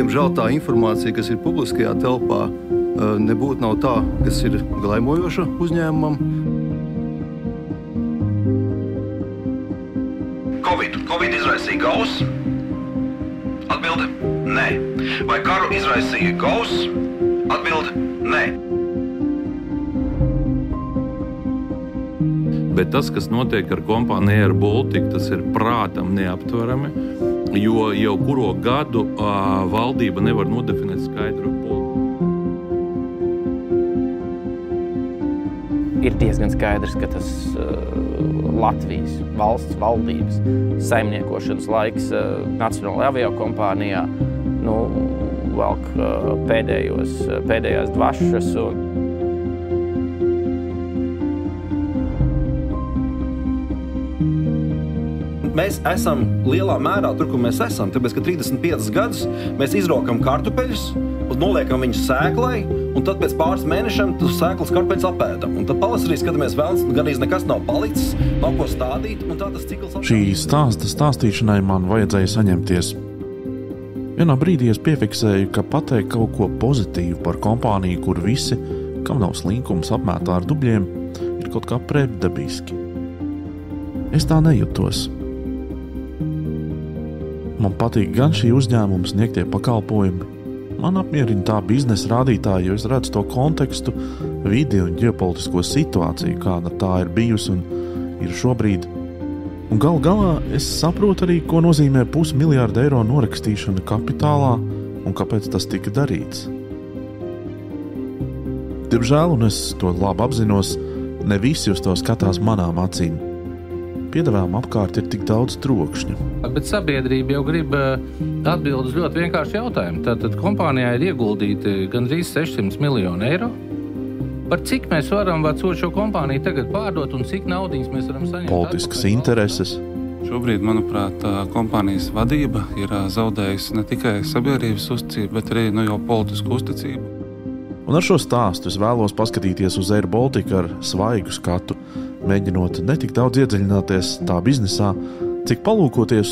diemžēl tā informācija, kas ir publiskajā telpā, nebūtu nav tā, kas ir glaimojoša uzņēmumam. Covid izraisīja gauss? Atbilde – nē. Vai karu izraisīja gauss? Atbilde – nē. Bet tas, kas notiek ar kompāniju Air Baltica, tas ir prātam neaptverami, jo jau kuro gadu valdība nevar nodefinēt skaidru politiku. Ir diezgan skaidrs, ka tas Latvijas valsts valdības saimniekošanas laiks Nacionālajā aviokompānijā velk pēdējās dvašas. Mēs esam lielā mērā tur, kur mēs esam, tāpēc, ka 35 gadus mēs izrokam kartupeļus, noliekam viņus sēklai, un tad pēc pāris mēnešiem tu sēklas kartupeļus apēdam. Un tad pavasarī skatāmies vēl, gandrīz nekas nav palicis, nav ko stādīt, un tā tas cikls... Šī stāsta stāstīšanai man vajadzēja saņemties. Vienā brīdī es piefiksēju, ka pateikt kaut ko pozitīvu par kompāniju, kur visi, kam nav slinkums apmētā ar dubļiem, ir kaut kā pretdabiski. Es tā nejūtos. Man patīk gan šī uzņēmuma sniegtie pakalpojumi. Man apmierina tā biznesa rādītāji, jo es redzu to kontekstu, vidi un ģeopolitisko situāciju, kāda tā ir bijusi un ir šobrīd. Un gal galā es saprotu arī, ko nozīmē $500 miljārdu eiro norakstīšana kapitālā un kāpēc tas tika darīts. Diemžēl, un es to labi apzinos, ne visi uz to skatās manām acīm. Piedevām apkārt ir tik daudz trokšņa. Bet sabiedrība jau grib atbild uz ļoti vienkāršu jautājumu. Tātad kompānijā ir ieguldīti gandrīz 600 miljoni eiro. Par cik mēs varam šo kompāniju tagad pārdot un cik naudiņas mēs varam saņemt? Politiskas intereses. Šobrīd, manuprāt, kompānijas vadība ir zaudējusi ne tikai sabiedrības uzticību, bet arī jau politisku uzticību. Un ar šo stāstu es vēlos paskatīties uz Air Baltica ar svaigu skatu, mēģinot ne tik daudz iedziļināties tā biznesā, cik palūkoties,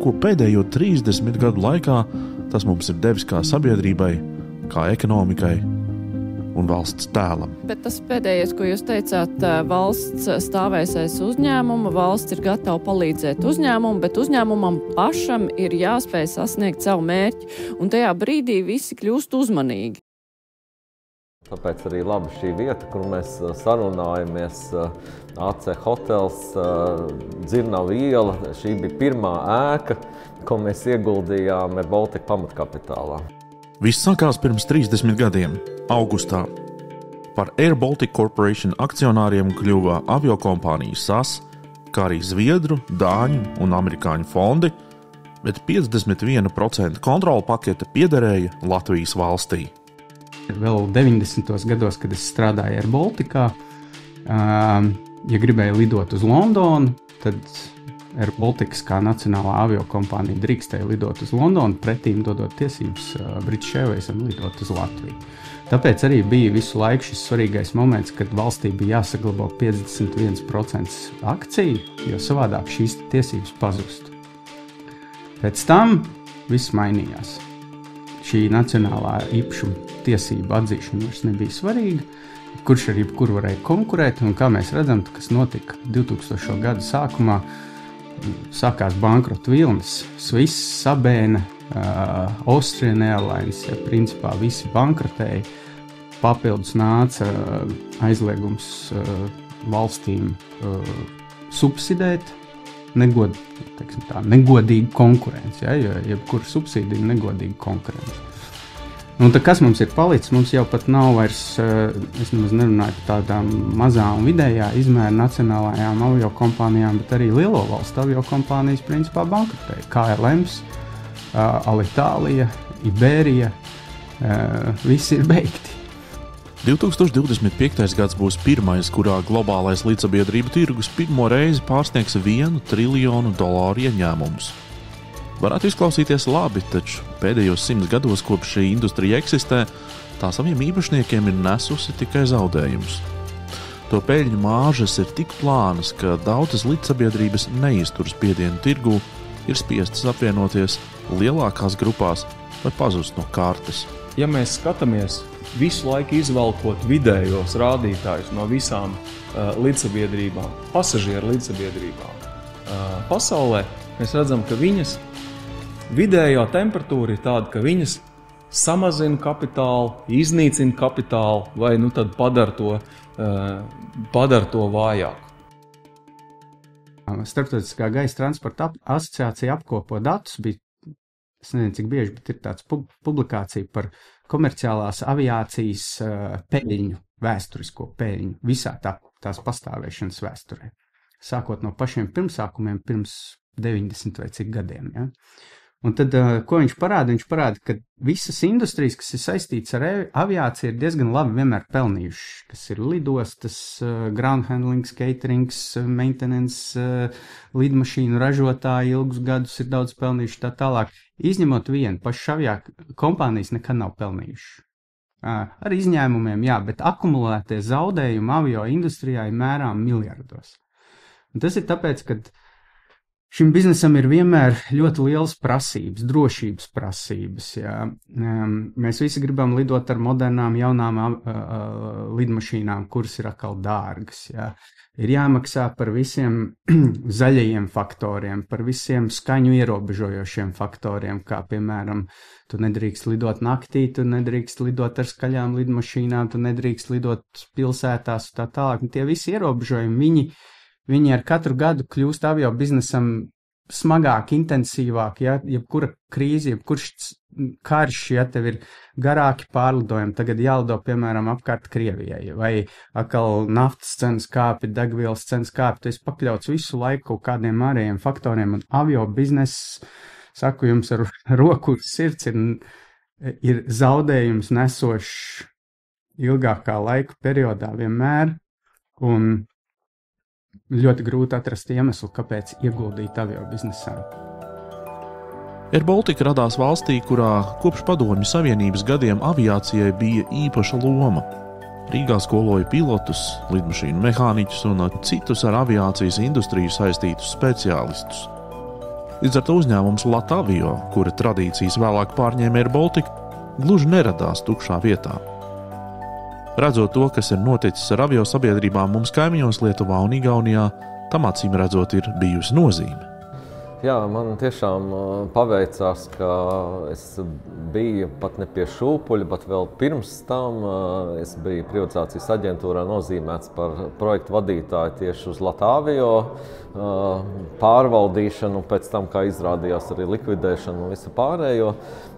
ko pēdējo 30 gadu laikā tas mums ir devis kā sabiedrībai, kā ekonomikai un valsts tēlam. Bet tas pēdējais, ko jūs teicāt, valsts stāvēs aiz uzņēmuma, valsts ir gatava palīdzēt uzņēmumu, bet uzņēmumam pašam ir jāspēj sasniegt savu mērķi, un tajā brīdī visi kļūst uzmanīgi. Tāpēc arī labi šī vieta, kur mēs sarunājamies, AC hotels, Dzirnava iela, šī bija pirmā ēka, ko mēs ieguldījām Air Baltica pamatkapitālā. Viss sākās pirms 30 gadiem, augustā. Par Air Baltica Corporation akcionāriem kļuva aviokompānija SAS, kā arī Zviedru, Dāņu un Amerikāņu fondi, bet 51% kontrola pakete piederēja Latvijas valstī. Vēl 90. gados, kad es strādāju Air Balticā, ja gribēju lidot uz Londonu, tad Air Baltica kā nacionālā aviokompānija drīkstēja lidot uz Londonu, pretīm dodot tiesības British Airwaysam lidot uz Latviju. Tāpēc arī bija visu laiku šis svarīgais moments, kad valstī bija jāsaglabā 51% akciju, jo savādāk šīs tiesības pazustu. Pēc tam viss mainījās. Šī nacionālā īpašuma tiesība atzīšana vairs nebija svarīga, kurš ar jebkuru varēja konkurēt, un kā mēs redzam, kas notika 2000. gadu sākumā, sākās bankrota vilnis, Swiss, Sabēna, Austrian Airlines, principā visi bankrotēja, papildus nāca aizliegums valstīm subsidēt, negodīga konkurence, jo jebkura subsīdija ir negodīga konkurence. Un tad, kas mums ir palicis? Mums jau pat nav vairs, es nemaz nerunāju par tādām mazām un vidējā izmēra nacionālajām aviokompānijām, bet arī lielo valstu aviokompānijas principā bankrotēja. KLMs, Alitalia, Iberija, visi ir beigti. 2025. gads būs pirmais, kurā globālais līdzsabiedrību tirgus pirmo reizi pārsniegs $1 triljonu ieņēmumus. Varētu izklausīties labi, taču pēdējos 100 gados, kopš šī industrija eksistē, tā saviem īpašniekiem ir nesusi tikai zaudējumus. To peļņu māržas ir tik plānas, ka daudzas līdzsabiedrības neizturas spiedienu tirgū, ir spiestas apvienoties lielākās grupās vai pazust no kartes. Ja mēs skatāmies visu laiku izvelkot vidējos rādītājus no visām līdzsabiedrībām, pasažieru līdzsabiedrībām pasaulē, mēs redzam, ka viņas vidējā temperatūra ir tāda, ka viņas samazina kapitālu, iznīcina kapitālu vai tad padara to vājāku. Starptautiskā gaisa transporta asociācija apkopo datus, es nezinu, cik bieži, bet ir tāds publikācija par komerciālās aviācijas peļņu, vēsturisko peļņu, visā tās pastāvēšanas vēsturē. Sākot no pašiem pirmsākumiem, pirms 90 vai cik gadiem. Ja? Un tad, ko viņš parāda? Viņš parāda, ka visas industrijas, kas ir saistītas ar aviāciju, ir diezgan labi vienmēr pelnījuši, kas ir lidostas, ground handlings, caterings, maintenance, lidmašīnu ražotāji ilgus gadus ir daudz pelnījuši tā tālāk. Izņemot vienu, pašas kompānijas nekad nav pelnījuši. Ar izņēmumiem, jā, bet akumulētie zaudējumi avio industrijā ir mērām miljardos. Un tas ir tāpēc, ka šim biznesam ir vienmēr ļoti lielas prasības, drošības prasības. Jā. Mēs visi gribam lidot ar modernām, jaunām lidmašīnām, kuras ir atkal dārgas. Jā. Ir jāmaksā par visiem zaļajiem faktoriem, par visiem skaņu ierobežojošiem faktoriem, kā piemēram, tu nedrīkst lidot naktī, tu nedrīkst lidot ar skaļām lidmašīnām, tu nedrīkst lidot pilsētās un tā tālāk. Un tie visi ierobežojumi, viņi ar katru gadu kļūst avio biznesam smagāk, intensīvāk, ja jebkura krīze, jebkurš karš, ja tev ir garāki pārlidojumi, tagad jālido, piemēram, apkārt Krievijai, vai atkal naftas cenas kāpi, degvielas cenas kāpi, tu esi pakļauts visu laiku kaut kādiem ārējiem faktoriem, un avio bizness, saku jums ar roku uz sirds, ir zaudējums nesošs ilgākā laika periodā vienmēr, un ļoti grūti atrast iemeslu, kāpēc ieguldīt avio biznesā. Air Baltica radās valstī, kurā kopš Padomju Savienības gadiem aviācijai bija īpaša loma. Rīgā skoloja pilotus, lidmašīnu mehāniķus un citus ar aviācijas industriju saistītus speciālistus. Līdz ar to uzņēmums Latavio, kura tradīcijas vēlāk pārņēma Air Baltica, gluži neradās tukšā vietā. Redzot to, kas ir noticis ar avio sabiedrībām mums kaimiņos Lietuvā un Igaunijā, tam acīm redzot ir bijusi nozīme. Jā, man tiešām paveicās, ka es biju pat ne pie šūpuļa, bet vēl pirms tam es biju privatizācijas aģentūrā nozīmēts par projektu vadītāju tieši uz Latavio pārvaldīšanu, pēc tam, kā izrādījās arī likvidēšanu un visu pārējo.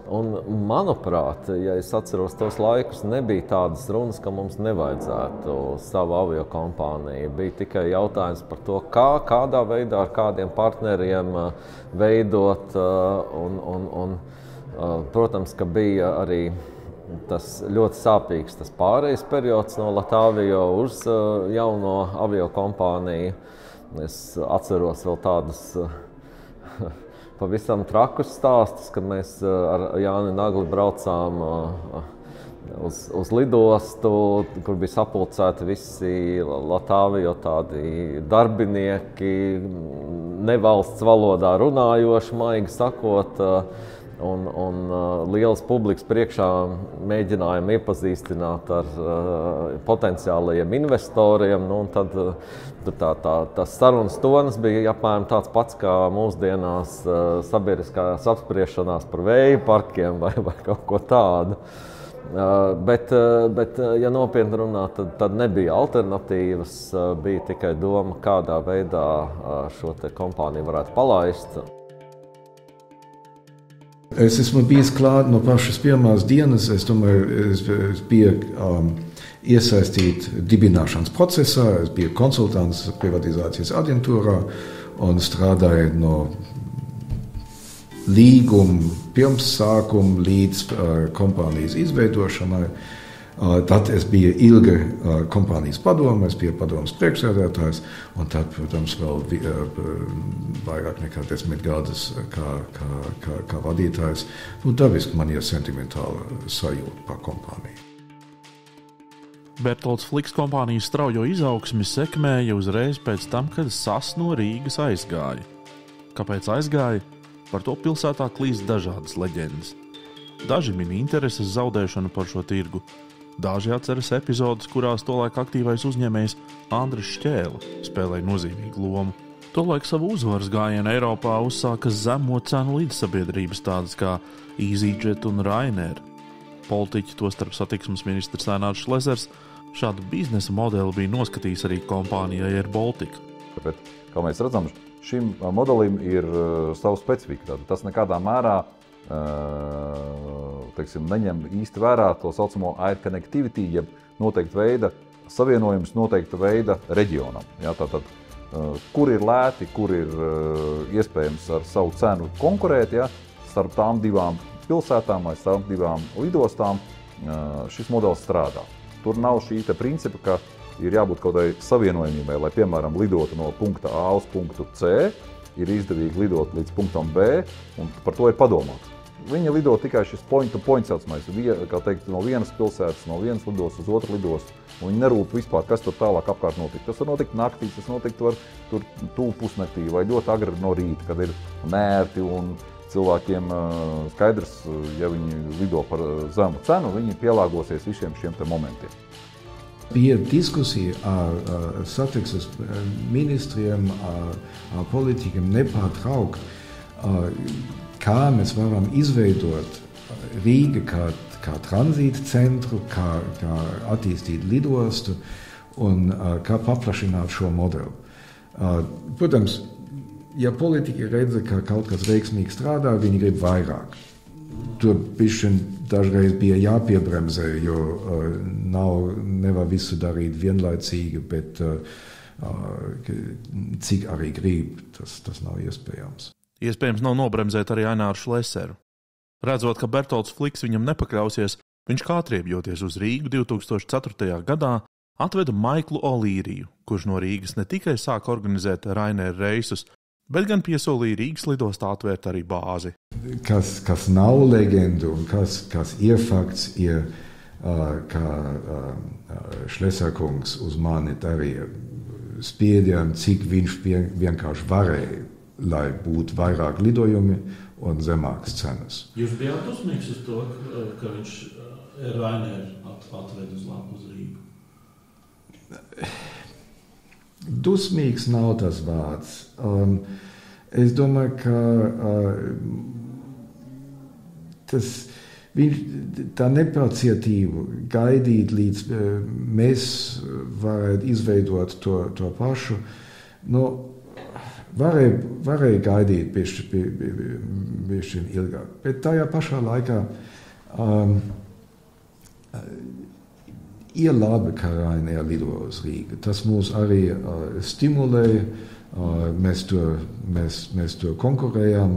Un, manuprāt, ja es atceros tos laikus, nebija tādas runas, ka mums nevajadzētu savu avio kompāniju. Bija tikai jautājums par to, kādā veidā ar kādiem partneriem veidot. Protams, ka bija arī tas ļoti sāpīgs tas pārejas periods no Latavio uz jauno avio kompāniju. Es atceros vēl tādas pavisam trakus stāstus, kad mēs ar Jāni Nagli braucām uz lidostu, kur bija sapulcēti visi Latavio tādi darbinieki, nevalsts valodā runājoši, maigi sakot, un lielas publikas priekšā mēģinājām iepazīstināt ar potenciālajiem investoriem. Un tad tas sarunas tonis bija apmēram tāds pats kā mūsdienās sabiedriskās apspriešanās par vēja parkiem vai kaut ko tādu. Bet, ja nopietni runā, tad nebija alternatīvas, bija tikai doma, kādā veidā šo te kompāniju varētu palaist. Es esmu bijis klāt no pašas pirmās dienas. Es domāju, es biju iesaistīts dibināšanas procesā, es biju konsultants privatizācijas aģentūrā un strādāju no līguma pirmsākuma līdz kompānijas izveidošanai. Tad es biju ilgi kompānijas padome, es biju padomes priekšsēdētājs, un tad, protams, vēl vairāk nekā 10 gadus kā vadītājs. Dabiski man ir sentimentāla sajūta par kompāniju. Bertolds Fliks kompānijas straujo izaugsmi sekmēja uzreiz pēc tam, kad SAS no Rīgas aizgāja. Kāpēc aizgāja? Par to pilsētā klīst dažādas leģendas. Daži min intereses zaudēšanu par šo tirgu. Daži atceras epizodes, kurās tolaik aktīvais uzņēmējs Andris Šķēle spēlēja nozīmīgu lomu. Tolaik savu uzvaras gājienu Eiropā uzsāka zemo cenu līdzsabiedrības tādas kā EasyJet un Ryanair. Politiķi, tostarp satiksmes ministrs Ainārs Šlesers, šādu biznesa modeli bija noskatījis arī kompānijai Air Baltica. Tāpēc, kā mēs redzam, šim modelim ir savu specifiku. Tas nekādā mērā neņem īsti vērā to saucamo air connectivity, jeb noteikta veida savienojums noteikta veida reģionam. Ja, tātad, kur ir lēti, kur ir iespējams ar savu cenu konkurēt, ja, starp tām divām pilsētām vai starp divām lidostām, šis modelis strādā. Tur nav šī principa, ka ir jābūt kaut kādai savienojumībai, lai, piemēram, lidotu no punkta A uz punktu C, ir izdevīgi lidot līdz punktam B, un par to ir padomāts. Viņi lido tikai šis point-to-point saucamais, kā teikt, no vienas pilsētas, no vienas lidostas uz otru lidostu, un viņi nerūp vispār, kas tur tālāk apkārt notiek. Tas var notikt naktīs, tas notikt var tur tuvu pusnaktī vai ļoti agri no rīta, kad ir nērti un cilvēkiem skaidrs, ja viņi lido par zemu cenu, viņi pielāgosies visiem šiem te momentiem. Bija diskusija ar satiksmes ministriem, ar politikiem nepārtraukt, kā mēs varam izveidot Rīga kā tranzīta centru, kā attīstīt lidostu un kā paplašināt šo modeli. Protams, ja politiķi redz, ka kaut kas veiksmīgi strādā, viņi grib vairāk. Tur dažreiz bija jāpiebremzē, jo nevar visu darīt vienlaicīgi, bet cik arī grib, tas nav iespējams. Iespējams nav nobremzēt arī Aināru Šleseru. Redzot, ka Bertolds Fliks viņam nepakļausies, viņš kā atriebjoties uz Rīgu 2004. gadā atveda Maiklu Olīriju, kurš no Rīgas ne tikai sāka organizēt Ryanair reisus, bet gan piesolīja Rīgas lidostā atvērt arī bāzi. Kas nav leģenda un kas ir fakts, ir, ka Šleserkungs uz mani darīja spiedienu, cik viņš vienkārši varēja, lai būtu vairāk lidojumi un zemākas cenas. Jūs bijāt dusmīgs uz to, ka viņš Ryanair atved uz Rīgu? Dusmīgs nav tas vārds. Es domāju, ka tā nepacietība gaidīt, līdz mēs varētu izveidot to pašu, varēja gaidīt bišķi ilgāk, bet tajā pašā laikā ir labi, ka Ryanair lido uz Rīgu. Tas mūs arī stimulē, mēs to konkurējam.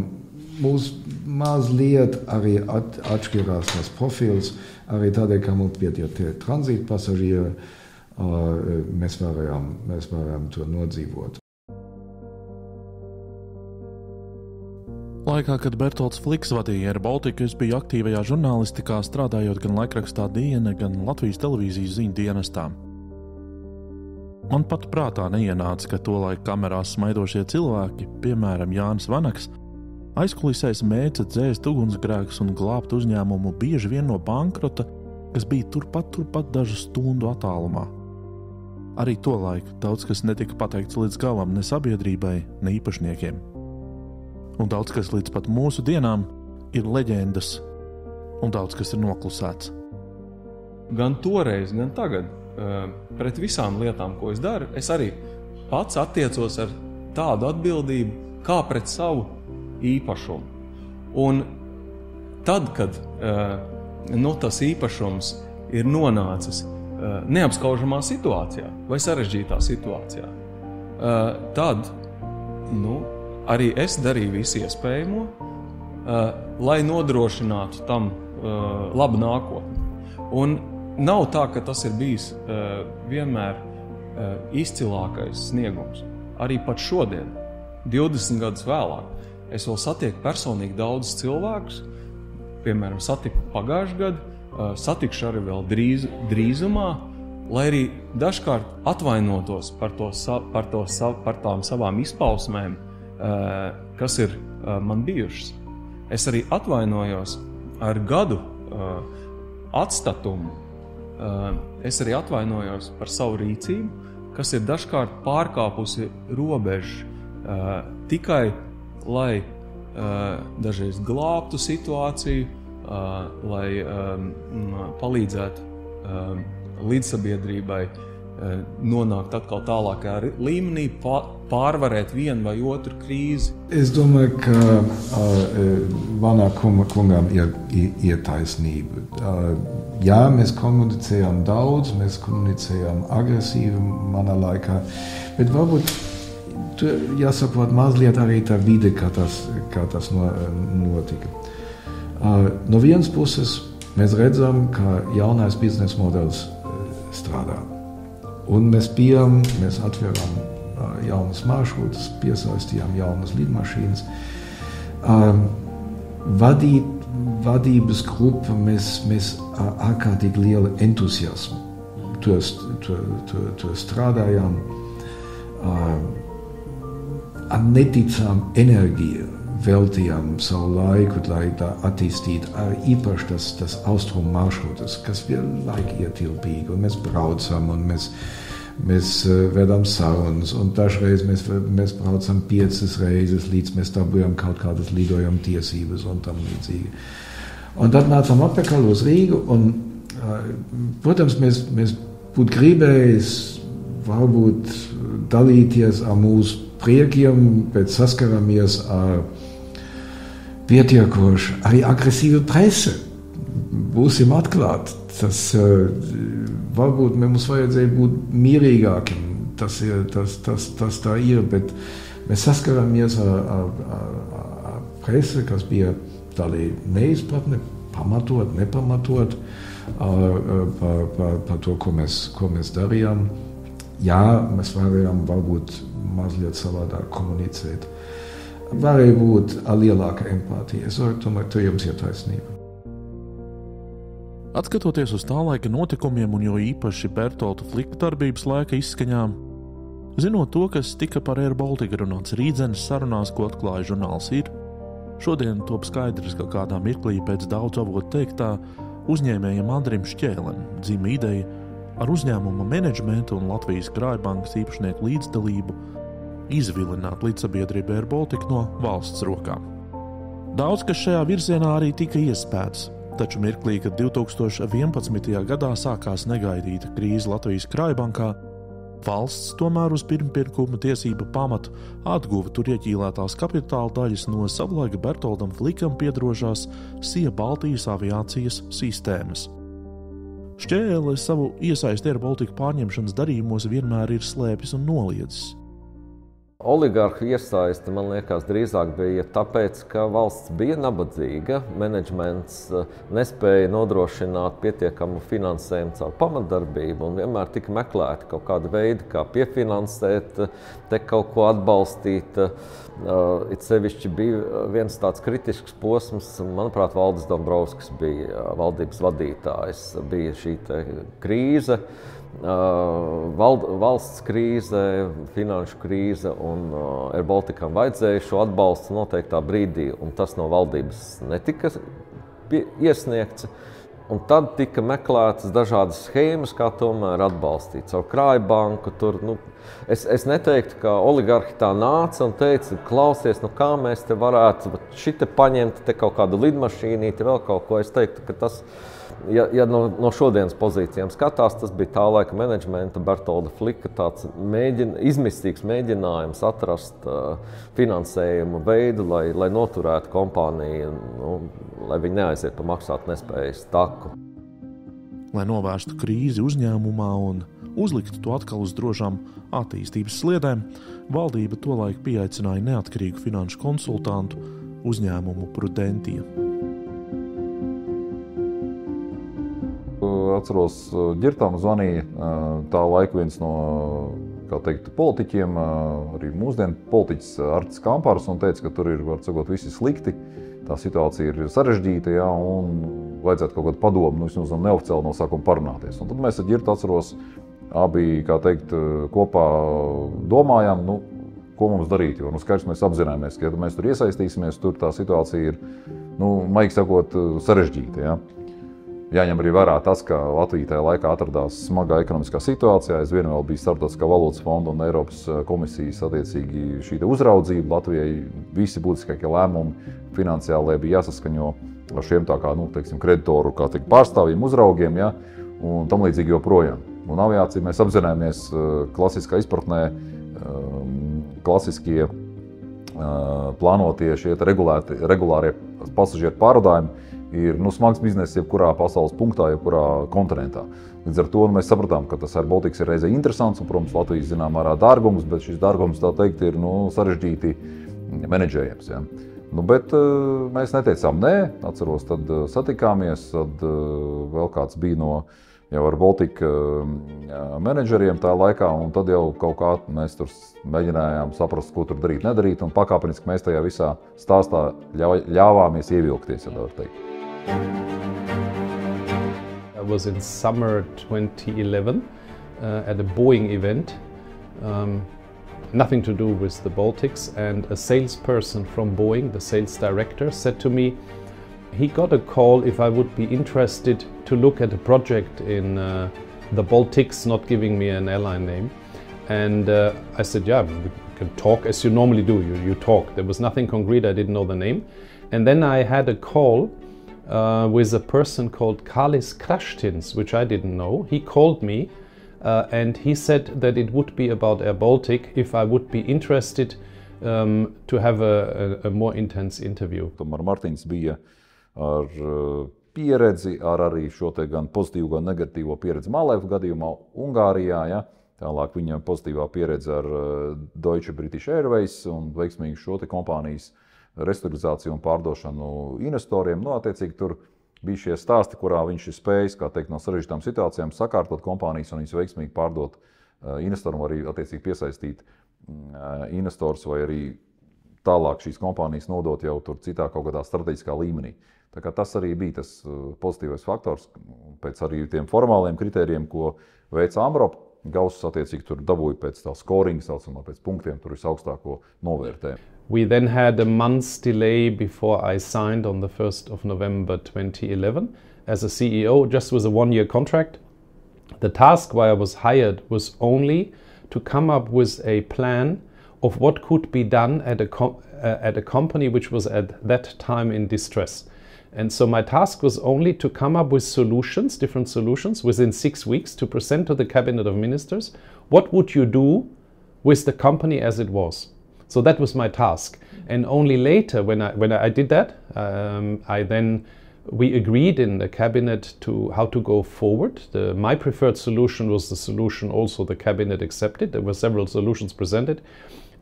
Mūs mazliet arī atšķirās tas profils, arī tādēļ, ka mums bija tie tranzīta pasažieri, mēs varam to nodzīvot. Laikā, kad Bertolds Fliks vadīja Air Baltica, es biju aktīvajā žurnālistikā, strādājot gan laikrakstā Diena, gan Latvijas televīzijas ziņu dienestā. Man pat prātā neienāca, ka tolaik kamerās smaidošie cilvēki, piemēram Jānis Vanaks, aizkulisēs mēca dzēst ugunsgrēkus un glābt uzņēmumu bieži vien no bankrota, kas bija turpat dažu stundu attālumā. Arī tolaik daudz kas netika pateikts līdz galam ne sabiedrībai, ne īpašniekiem. Un daudz kas līdz pat mūsu dienām ir leģendas, un daudz kas ir noklusēts. Gan toreiz, gan tagad, pret visām lietām, ko es daru, es arī pats attiecos ar tādu atbildību, kā pret savu īpašumu. Un tad, kad tas īpašums ir nonācis neapskaužamā situācijā vai sarežģītā situācijā, tad, arī es darīju visu iespējamo, lai nodrošinātu tam labu nākotni. Un nav tā, ka tas ir bijis vienmēr izcilākais sniegums. Arī pat šodien, 20 gadus vēlāk, es vēl satieku personīgi daudzus cilvēkus, piemēram, satiku pagājušajā gadu, satikšu arī vēl drīzumā, lai arī dažkārt atvainotos par tām savām izpausmēm, kas ir man bijušas. Es arī atvainojos ar gadu atstatumu es arī atvainojos par savu rīcību, kas ir dažkārt pārkāpusi robežu tikai, lai dažreiz glābtu situāciju, lai palīdzētu līdzsabiedrībai nonākt atkal tālākajā līmenī, pārvarēt vienu vai otru krīzi. Es domāju, ka manā kungam ir taisnība. Jā, mēs komunicējām daudz, mēs komunicējām agresīvi manā laikā, bet varbūt jāsaprot mazliet arī tā vide, kā tas notika. No vienas puses mēs redzam, ka jaunais biznesa modelis strādā. Un mēs atvērām jaunas maršrutus, piesaistījām jaunas lidmašīnas. Vadības grupa mēs ārkārtīgi lielu entuziasmu. Tur strādājām ar neticām enerģiju, veltījām savu laiku, lai tā attīstītu īpaši tas austrumu maršrutus, kas vienlaik ietilpīgi, un mēs braucam, un mēs vedam sarunas, un dažreiz mēs braucam 5 reizes, līdz mēs dabūjam kaut kādas lidojuma tiesības un tam līdzīgi. Un tad nācām atpakaļ uz Rīgu, un, protams, mēs būtu gribējis varbūt dalīties ar mūsu priekiem, bet saskaramies ar pietiekoši arī agresīva prese. Būsim atklāti. Tas varbūt mums vajadzēja būt mierīgākiem. Tas tā ir, bet mēs saskaramies ar presi, kas bija daļai neizpratne, pamatot, nepamatot par to, ko mēs darījām. Jā, mēs varējām varbūt mazliet savādāk komunicēt. Varēja būt lielāka empātija. Es domāju, ka jums ir taisnība. Atskatoties uz tā laika notikumiem un jo īpaši Bertolda Flika darbības laika izskaņām, zinot to, kas tika par Air Baltica runāts Rīdzenes sarunās, ko atklāja žurnāls Ir, šodien top skaidrs, ka kādā mirklī pēc daudz avotu teiktā uzņēmējam Andrim Šķēlem dzima ideja ar uzņēmuma menedžmentu un Latvijas Krājbankas īpašnieku līdzdalību izvilināt līdzsabiedrību Air Baltica no valsts rokām. Daudz, kas šajā virzienā arī tika iespēts, taču mirklī, kad 2011. gadā sākās negaidīta krīze Latvijas Krājbankā, valsts tomēr uz pirmpirkuma tiesību pamatu atguva tur ieķīlētās kapitāla daļas no savulaika Bertoldam Flikam piedrošās SIA Baltijas aviācijas sistēmas. Šķēle savu iesaisti Air Baltica pārņemšanas darījumos vienmēr ir slēpis un noliedzis. Oligarhu iesaiste, man liekas, drīzāk bija tāpēc, ka valsts bija nabadzīga, menedžments nespēja nodrošināt pietiekamu finansējumu caur pamatdarbību un vienmēr tika meklēti kaut kādi veidi, kā piefinansēt, te kaut ko atbalstīt. It sevišķi bija viens tāds kritisks posms, manuprāt, Valdis Dombrovskis bija valdības vadītājs, bija šī krīze. Valsts krīze, finanšu krīze un Air Balticam vajadzēja šo atbalstu noteiktā brīdī, un tas no valdības netika iesniegts. Un tad tika meklētas dažādas schēmas, kā tomēr atbalstīt. Caur Krājbanku tur, es neteiktu, ka oligarhi tā nāca un teica, klausies, kā mēs te varētu šite paņemt, te kaut kādu lidmašīnīti, vēl kaut ko. Es teiktu, ka tas, ja no šodienas pozīcijām skatās, tas bija tā laika menedžmenta Bertolda Flika tāds izmistīgs mēģinājums atrast finansējumu veidu, lai noturētu kompāniju, lai viņi neaiziet pa maksāt nespējas taku. Lai novērstu krīzi uzņēmumā un uzliktu to atkal uz drošām attīstības sliedēm, valdība tolaik pieaicināja neatkarīgu finanšu konsultantu uzņēmumu Prudentia. Atceros, ģirtām zvanīja tā laika viens no, politiķiem, arī mūsdienu politiķis Artis Kampārs, un teica, ka tur ir, var sakot, visi slikti, tā situācija ir sarežģīta, un vajadzētu kaut kādu padomu, vismaz neoficiāli no sākuma parunāties. Un tad mēs ar ģirtu, atceros, abi, kopā domājām, ko mums darīt, jo skaidrs mēs apzināmies, ka ja mēs tur iesaistīsimies, tur tā situācija ir maigi sakot, sarežģīti. Ja? Jāņem arī vērā tas, ka Latvija tajā laikā atradās smagā ekonomiskā situācijā. Aizvien vēl bija Starptautiskā valūtas fonda un Eiropas komisijas attiecīgi šī uzraudzība. Latvijai visi būtiskākie lēmumi finansiāli bija jāsaskaņo ar šiem tā kā, kreditoru pārstāvjiem, uzraugiem, ja, un tam līdzīgi joprojām. Un aviācija mēs apzināmies klasiskā izpratnē, klasiskie plānotie šie regulārie pasažieru pārvadājumi ir smags bizness jebkurā pasaules punktā, jebkurā kontinentā. Līdz ar to mēs sapratām, ka tas Air Baltics ir reizē interesants un, protams, Latvijas zināmā mērā dārgums, bet šis dārgums, tā teikt, ir sarežģīti menedžējams. Ja. Bet mēs neteicām nē, atceros, tad satikāmies, tad vēl kāds bija no jau Air Baltic menedžeriem tā laikā, un tad jau kaut kā mēs tur mēģinājām saprast, ko tur darīt, nedarīt, un pakāpeniski mēs tajā visā stāstā ļāvāmies ievilkties, ja tā var teikt. I was in summer 2011 at a Boeing event, nothing to do with the Baltics, and a salesperson from Boeing, the sales director, said to me, he got a call if I would be interested to look at a project in the Baltics, not giving me an airline name. And I said, yeah, we can talk as you normally do, you talk. There was nothing concrete, I didn't know the name. And then I had a call with a person called Kalis Krashtins, which I didn't know. He called me and he said that it would be about Air Baltic if I would be interested to have a more intense interview. Tomēr Martins bija ar pieredzi, ar arī šo te gan pozitīvo, gan negatīvo pieredzi Malev gadījumā Ungārijā. Ja? Tālāk viņam pozitīvā pieredze ar Deutsche British Airways un veiksmīgi šo te kompānijas restruktūrizāciju un pārdošanu investoriem. Attiecīgi tur bija šie stāsti, kurā viņš ir spējis, kā teikt, no sarežģītām situācijām sakārtot kompānijas un viņas veiksmīgi pārdot investoram, arī attiecīgi piesaistīt investors vai arī tālāk šīs kompānijas nodot jau tur citā kaut kādā strateģiskā līmenī. Tā kā tas arī bija tas pozitīvais faktors pēc arī tiem formāliem kritērijiem, ko veica Amrop. Gauss attiecīgi tur dabūja pēc tā scoringa, saucamā pēc punktiem, tur visaugstāko novērtējumu. We then had a month's delay before I signed on the 1st of November 2011 as a CEO, just with a one-year contract. The task why I was hired was only to come up with a plan of what could be done at a company which was at that time in distress. And so my task was only to come up with solutions, different solutions, within 6 weeks to present to the Cabinet of Ministers. What would you do with the company as it was? So that was my task. And only later, when I did that, we agreed in the Cabinet to how to go forward. My preferred solution was the solution also the Cabinet accepted. There were several solutions presented.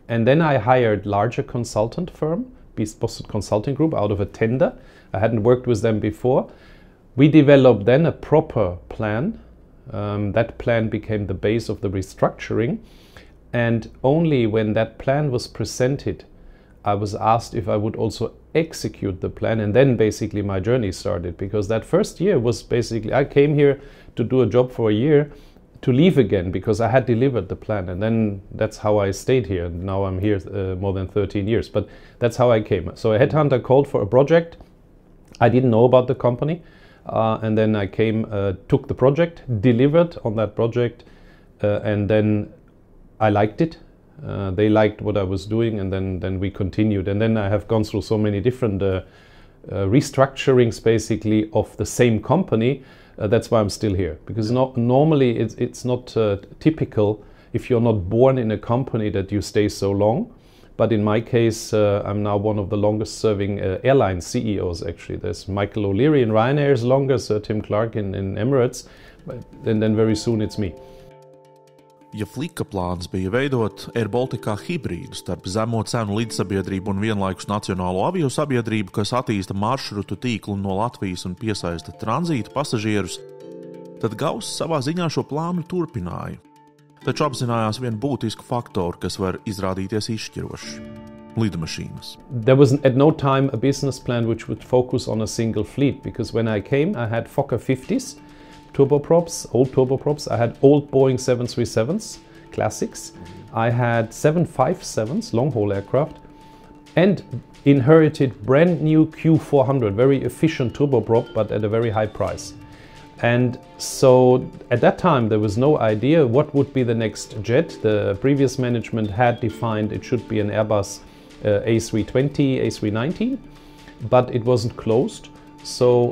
And then I hired larger consultant firm, Beast Boston Consulting Group, out of a tender. I hadn't worked with them before. We developed then a proper plan. That plan became the base of the restructuring. And only when that plan was presented, I was asked if I would also execute the plan. And then basically my journey started, because that first year was basically, I came here to do a job for a year, to leave again, because I had delivered the plan. And then that's how I stayed here. And now I'm here more than 13 years, but that's how I came. So a headhunter called for a project. I didn't know about the company. And then I came, took the project, delivered on that project, and then I liked it. They liked what I was doing, and then we continued. And then I have gone through so many different restructurings, basically, of the same company. That's why I'm still here. Because normally it's not typical, if you're not born in a company, that you stay so long. But in my case, I'm now one of the longest serving airline CEOs, actually. There's Michael O'Leary in Ryanair is longest, Tim Clark in Emirates, and then very soon it's me. Ja Flika plāns bija veidot Air Baltica hibrīdu starp zemo cenu līdzsabiedrību un vienlaikus nacionālo aviosabiedrību, kas attīsta maršrutu tīklu no Latvijas un piesaista tranzīta pasažierus, tad Gauss savā ziņā šo plānu turpināja. Taču apzinājās vienu būtisku faktoru, kas var izrādīties izšķirošs – lidmašīnas. There was at no time a business plan which would focus on a single fleet, because when I came, I had Fokker 50s, turboprops, old turboprops. I had old Boeing 737s, classics. I had 757s, long-haul aircraft. and inherited brand new Q400, very efficient turboprop, but at a very high price. And so at that time there was no idea what would be the next jet. The previous management had defined it should be an Airbus A320, A319, but it wasn't closed. So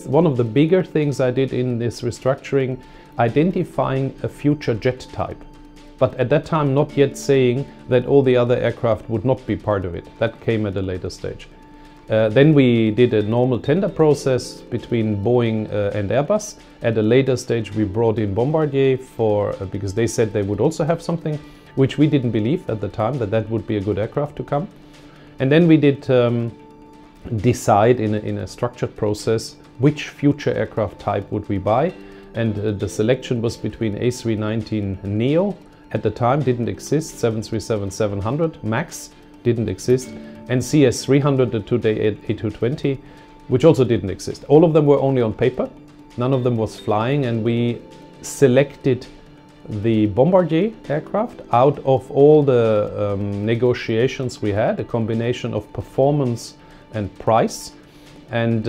one of the bigger things I did in this restructuring, identifying a future jet type. But at that time not yet saying that all the other aircraft would not be part of it. That came at a later stage. Then we did a normal tender process between Boeing and Airbus. At a later stage we brought in Bombardier because they said they would also have something, which we didn't believe at the time that would be a good aircraft to come. And then we did decide in a structured process which future aircraft type would we buy. And the selection was between A319neo, at the time didn't exist, 737-700 MAX didn't exist, and CS300, the today A220, which also didn't exist. All of them were only on paper, none of them was flying, and we selected the Bombardier aircraft out of all the negotiations we had, a combination of performance and price, and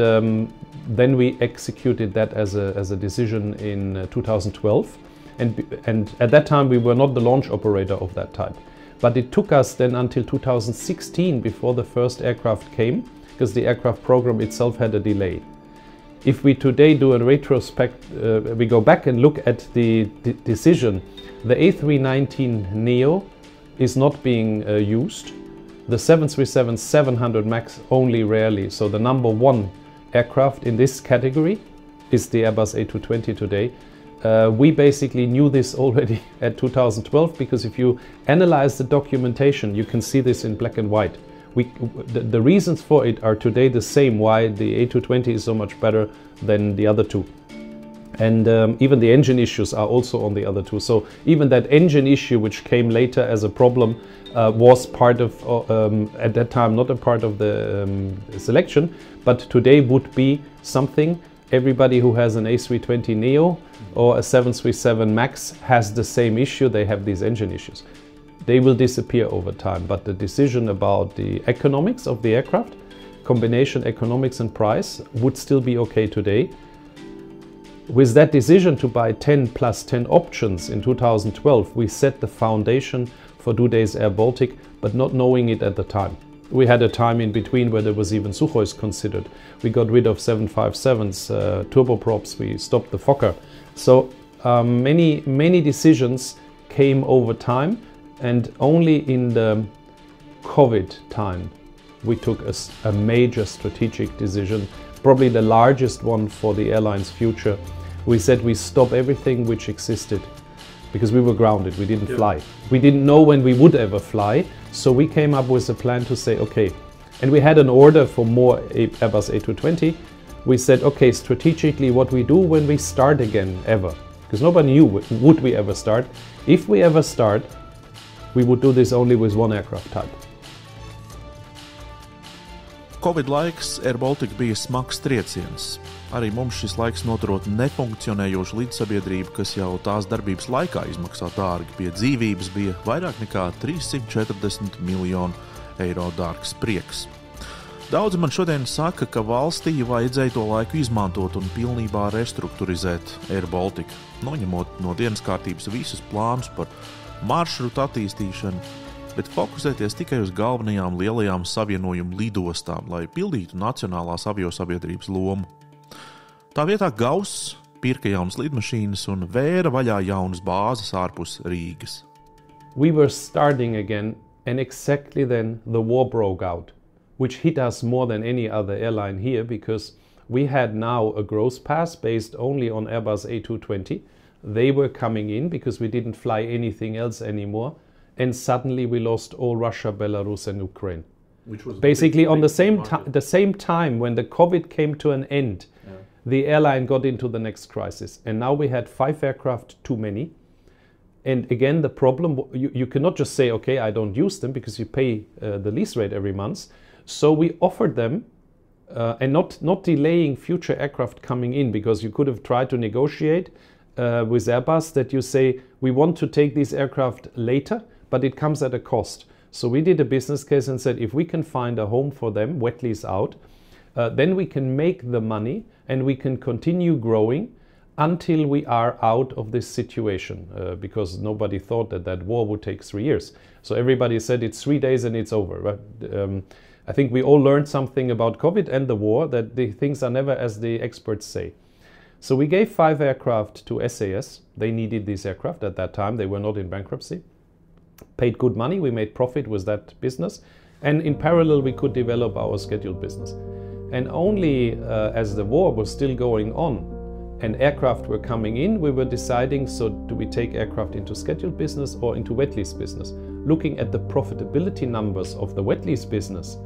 then we executed that as a decision in 2012, and at that time we were not the launch operator of that type. But it took us then until 2016 before the first aircraft came, because the aircraft program itself had a delay. If we today do a retrospect, we go back and look at the decision, the A319neo is not being used. The 737-700 MAX only rarely. So the number one aircraft in this category is the Airbus A220 today. We basically knew this already at 2012, because if you analyze the documentation, you can see this in black and white. The reasons for it are today the same, why the A220 is so much better than the other two. And even the engine issues are also on the other two. So even that engine issue, which came later as a problem, was part of, at that time, not a part of the selection, but today would be something. Everybody who has an A320neo or a 737 MAX has the same issue. They have these engine issues. They will disappear over time, but the decision about the economics of the aircraft, combination economics and price, would still be okay today. With that decision to buy 10 plus 10 options in 2012, we set the foundation for today's Air Baltic, but not knowing it at the time. We had a time in between where there was even Sukhois considered. We got rid of 757s, turboprops, we stopped the Fokker. So many decisions came over time, and only in the COVID time we took a major strategic decision, probably the largest one for the airline's future. We said we stop everything which existed, because we were grounded, we didn't fly. We didn't know when we would ever fly, so we came up with a plan to say, okay, and we had an order for more Airbus A220. We said, okay, strategically what we do when we start again ever, because nobody knew would we ever start. If we ever start, we would do this only with one aircraft type. Covid laiks Air Baltica bija smags trieciens. Arī mums šis laiks noturot nefunkcionējošu līdzsabiedrību, kas jau tās darbības laikā izmaksā dārgi. Pie dzīvības bija vairāk nekā 340 miljonu eiro dārgs prieks. Daudzi man šodien saka, ka valstī vajadzēja to laiku izmantot un pilnībā restruktūrizēt Air Baltica, noņemot no dienas kārtības visus plānus par maršrutu attīstīšanu, bet fokusēties tikai uz galvenajām lielajām savienojumu lidostām, lai pildītu nacionālās aviosabiedrības lomu. Tā vietā Gauss pirka jaunas lidmašīnas un vēra vaļā jaunas bāzes ārpus Rīgas. We were starting again, and exactly then the war broke out, which hit us more than any other airline here, because we had now a growth path based only on Airbus A220. They were coming in because we didn't fly anything else anymore, and suddenly we lost all Russia, Belarus and Ukraine. Which was basically on the same time when the COVID came to an end. Yeah. The airline got into the next crisis, and now we had 5 aircraft too many. And again, the problem, you cannot just say, okay, I don't use them, because you pay the lease rate every month. So we offered them, and not delaying future aircraft coming in, because you could have tried to negotiate with Airbus that you say, we want to take these aircraft later, but it comes at a cost. So we did a business case and said, if we can find a home for them, wet lease out, then we can make the money and we can continue growing until we are out of this situation, because nobody thought that war would take 3 years. So everybody said it's 3 days and it's over. But I think we all learned something about COVID and the war, that the things are never as the experts say. So we gave 5 aircraft to SAS. They needed these aircraft at that time. They were not in bankruptcy. Paid good money. We made profit with that business. And in parallel, we could develop our scheduled business. And only as the war was still going on and aircraft were coming in, we were deciding, so do we take aircraft into scheduled business or into wet lease business? Looking at the profitability numbers of the wet lease business,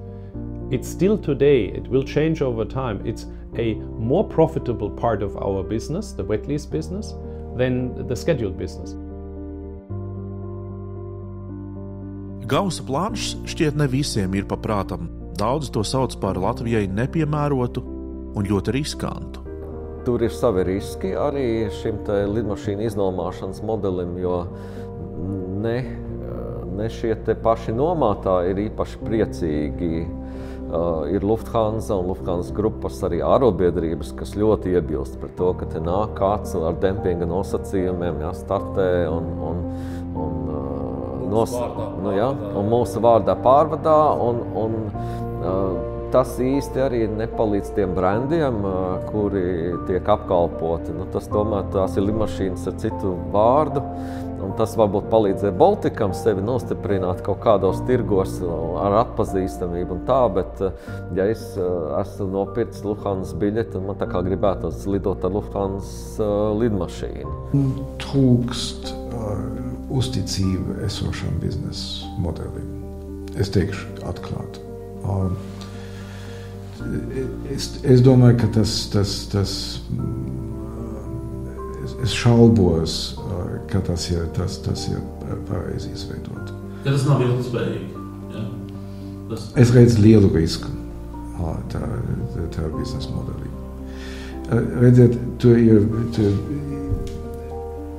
it's still today, it will change over time, it's a more profitable part of our business, the wet lease business, than the scheduled business. Gausa plāns šķiet ne visiem ir paprātam. Daudz to sauc par Latvijai nepiemērotu un ļoti riskantu. Tur ir savi riski arī šim te lidmašīnu iznomāšanas modelim, jo ne šie te paši nomātāji ir īpaši priecīgi. Ir Lufthansa un Lufthansa grupas arī ārobiedrības, kas ļoti iebilst par to, ka te nāk kāds ar dempinga nosacījumiem, startē un mūsu vārdā pārvadā. Tas īsti arī nepalīdz tiem brandiem, kuri tiek apkalpoti. Tās ir lidmašīnas ar citu vārdu, un tas varbūt palīdzēja Baltikam sevi nostiprināt kaut kādos tirgos ar atpazīstamību un tā, bet ja es esmu nopircis Lufthansa biļeti, un man tā kā gribētos lidot ar Lufthansa lidmašīnu. Trūkst uzticība esošam biznesa modelim. Es teikšu atklāti. Es domāju, ka es šaubos, ka tas ir pareizi izveidot. Ja tas nav ilgtspējīgi. Ja? Es redzu lielu risku tā biznesa modelī. Redziet, tur ir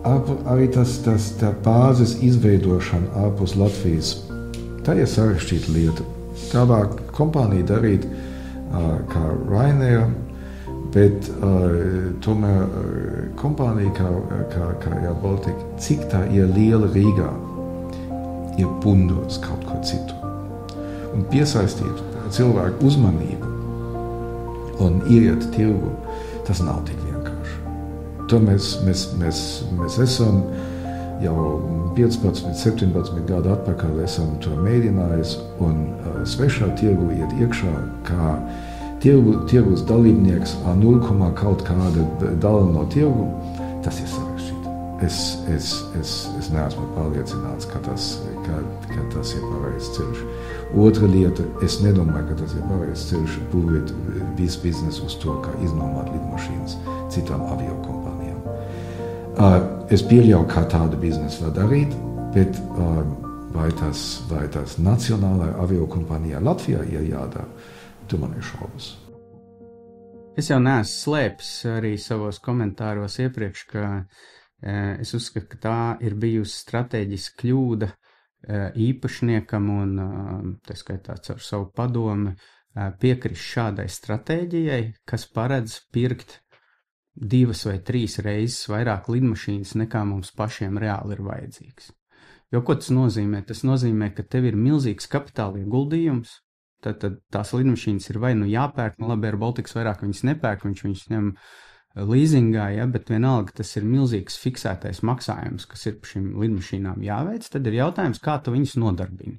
arī tā bāzes izveidošana ārpus Latvijas. Tā ir sarežģīta lieta. Tādā kompānija darīt kā Ryanair, bet tomēr kompānija kā Air Baltic, cik tā ir liela Rīgā, ir bundos kaut ko citu. Un piesaistīt cilvēku uzmanību un ieiet tirgu, tas nav tik vienkārši. To mēs esam jau 15, 17 gadu atpakaļ esam to mēģinājis un svešā tirgu iet iekšā kā tirgus dalībnieks ar 0, kaut kāda daļa no tirgu. Tas ir sarežģīti. Es neesmu pārliecināts, ka tas ir pareizs ceļš. Otra lieta, es nedomāju, ka tas ir pareizs ceļš būvēt visu biznesu uz to, kā iznomāt lidmašīnas citām aviokompānijām. Es pieļauju, kā tādu biznesu var darīt, bet vai tas nacionālajā aviokompānijā Latvijā ir jādara, tu man ir šaubas. Es jau neesmu slēpis arī savos komentāros iepriekš, ka es uzskatu, ka tā ir bijusi stratēģiska kļūda īpašniekam un, tā skaitā caur savu padomi, piekrist šādai stratēģijai, kas paredz pirkt 2 vai 3 reizes vairāk lidmašīnas, nekā mums pašiem reāli ir vajadzīgs. Jo ko tas nozīmē? Tas nozīmē, ka tev ir milzīgs kapitāla ieguldījums, tad tās lidmašīnas ir vai nu jāpērk, labi, Air Baltics vairāk viņas nepērk, viņš viņas ņem līzingā, ja, bet vienalga tas ir milzīgs fiksētais maksājums, kas ir par šīm lidmašīnām jāveic, tad ir jautājums, kā tu viņas nodarbini.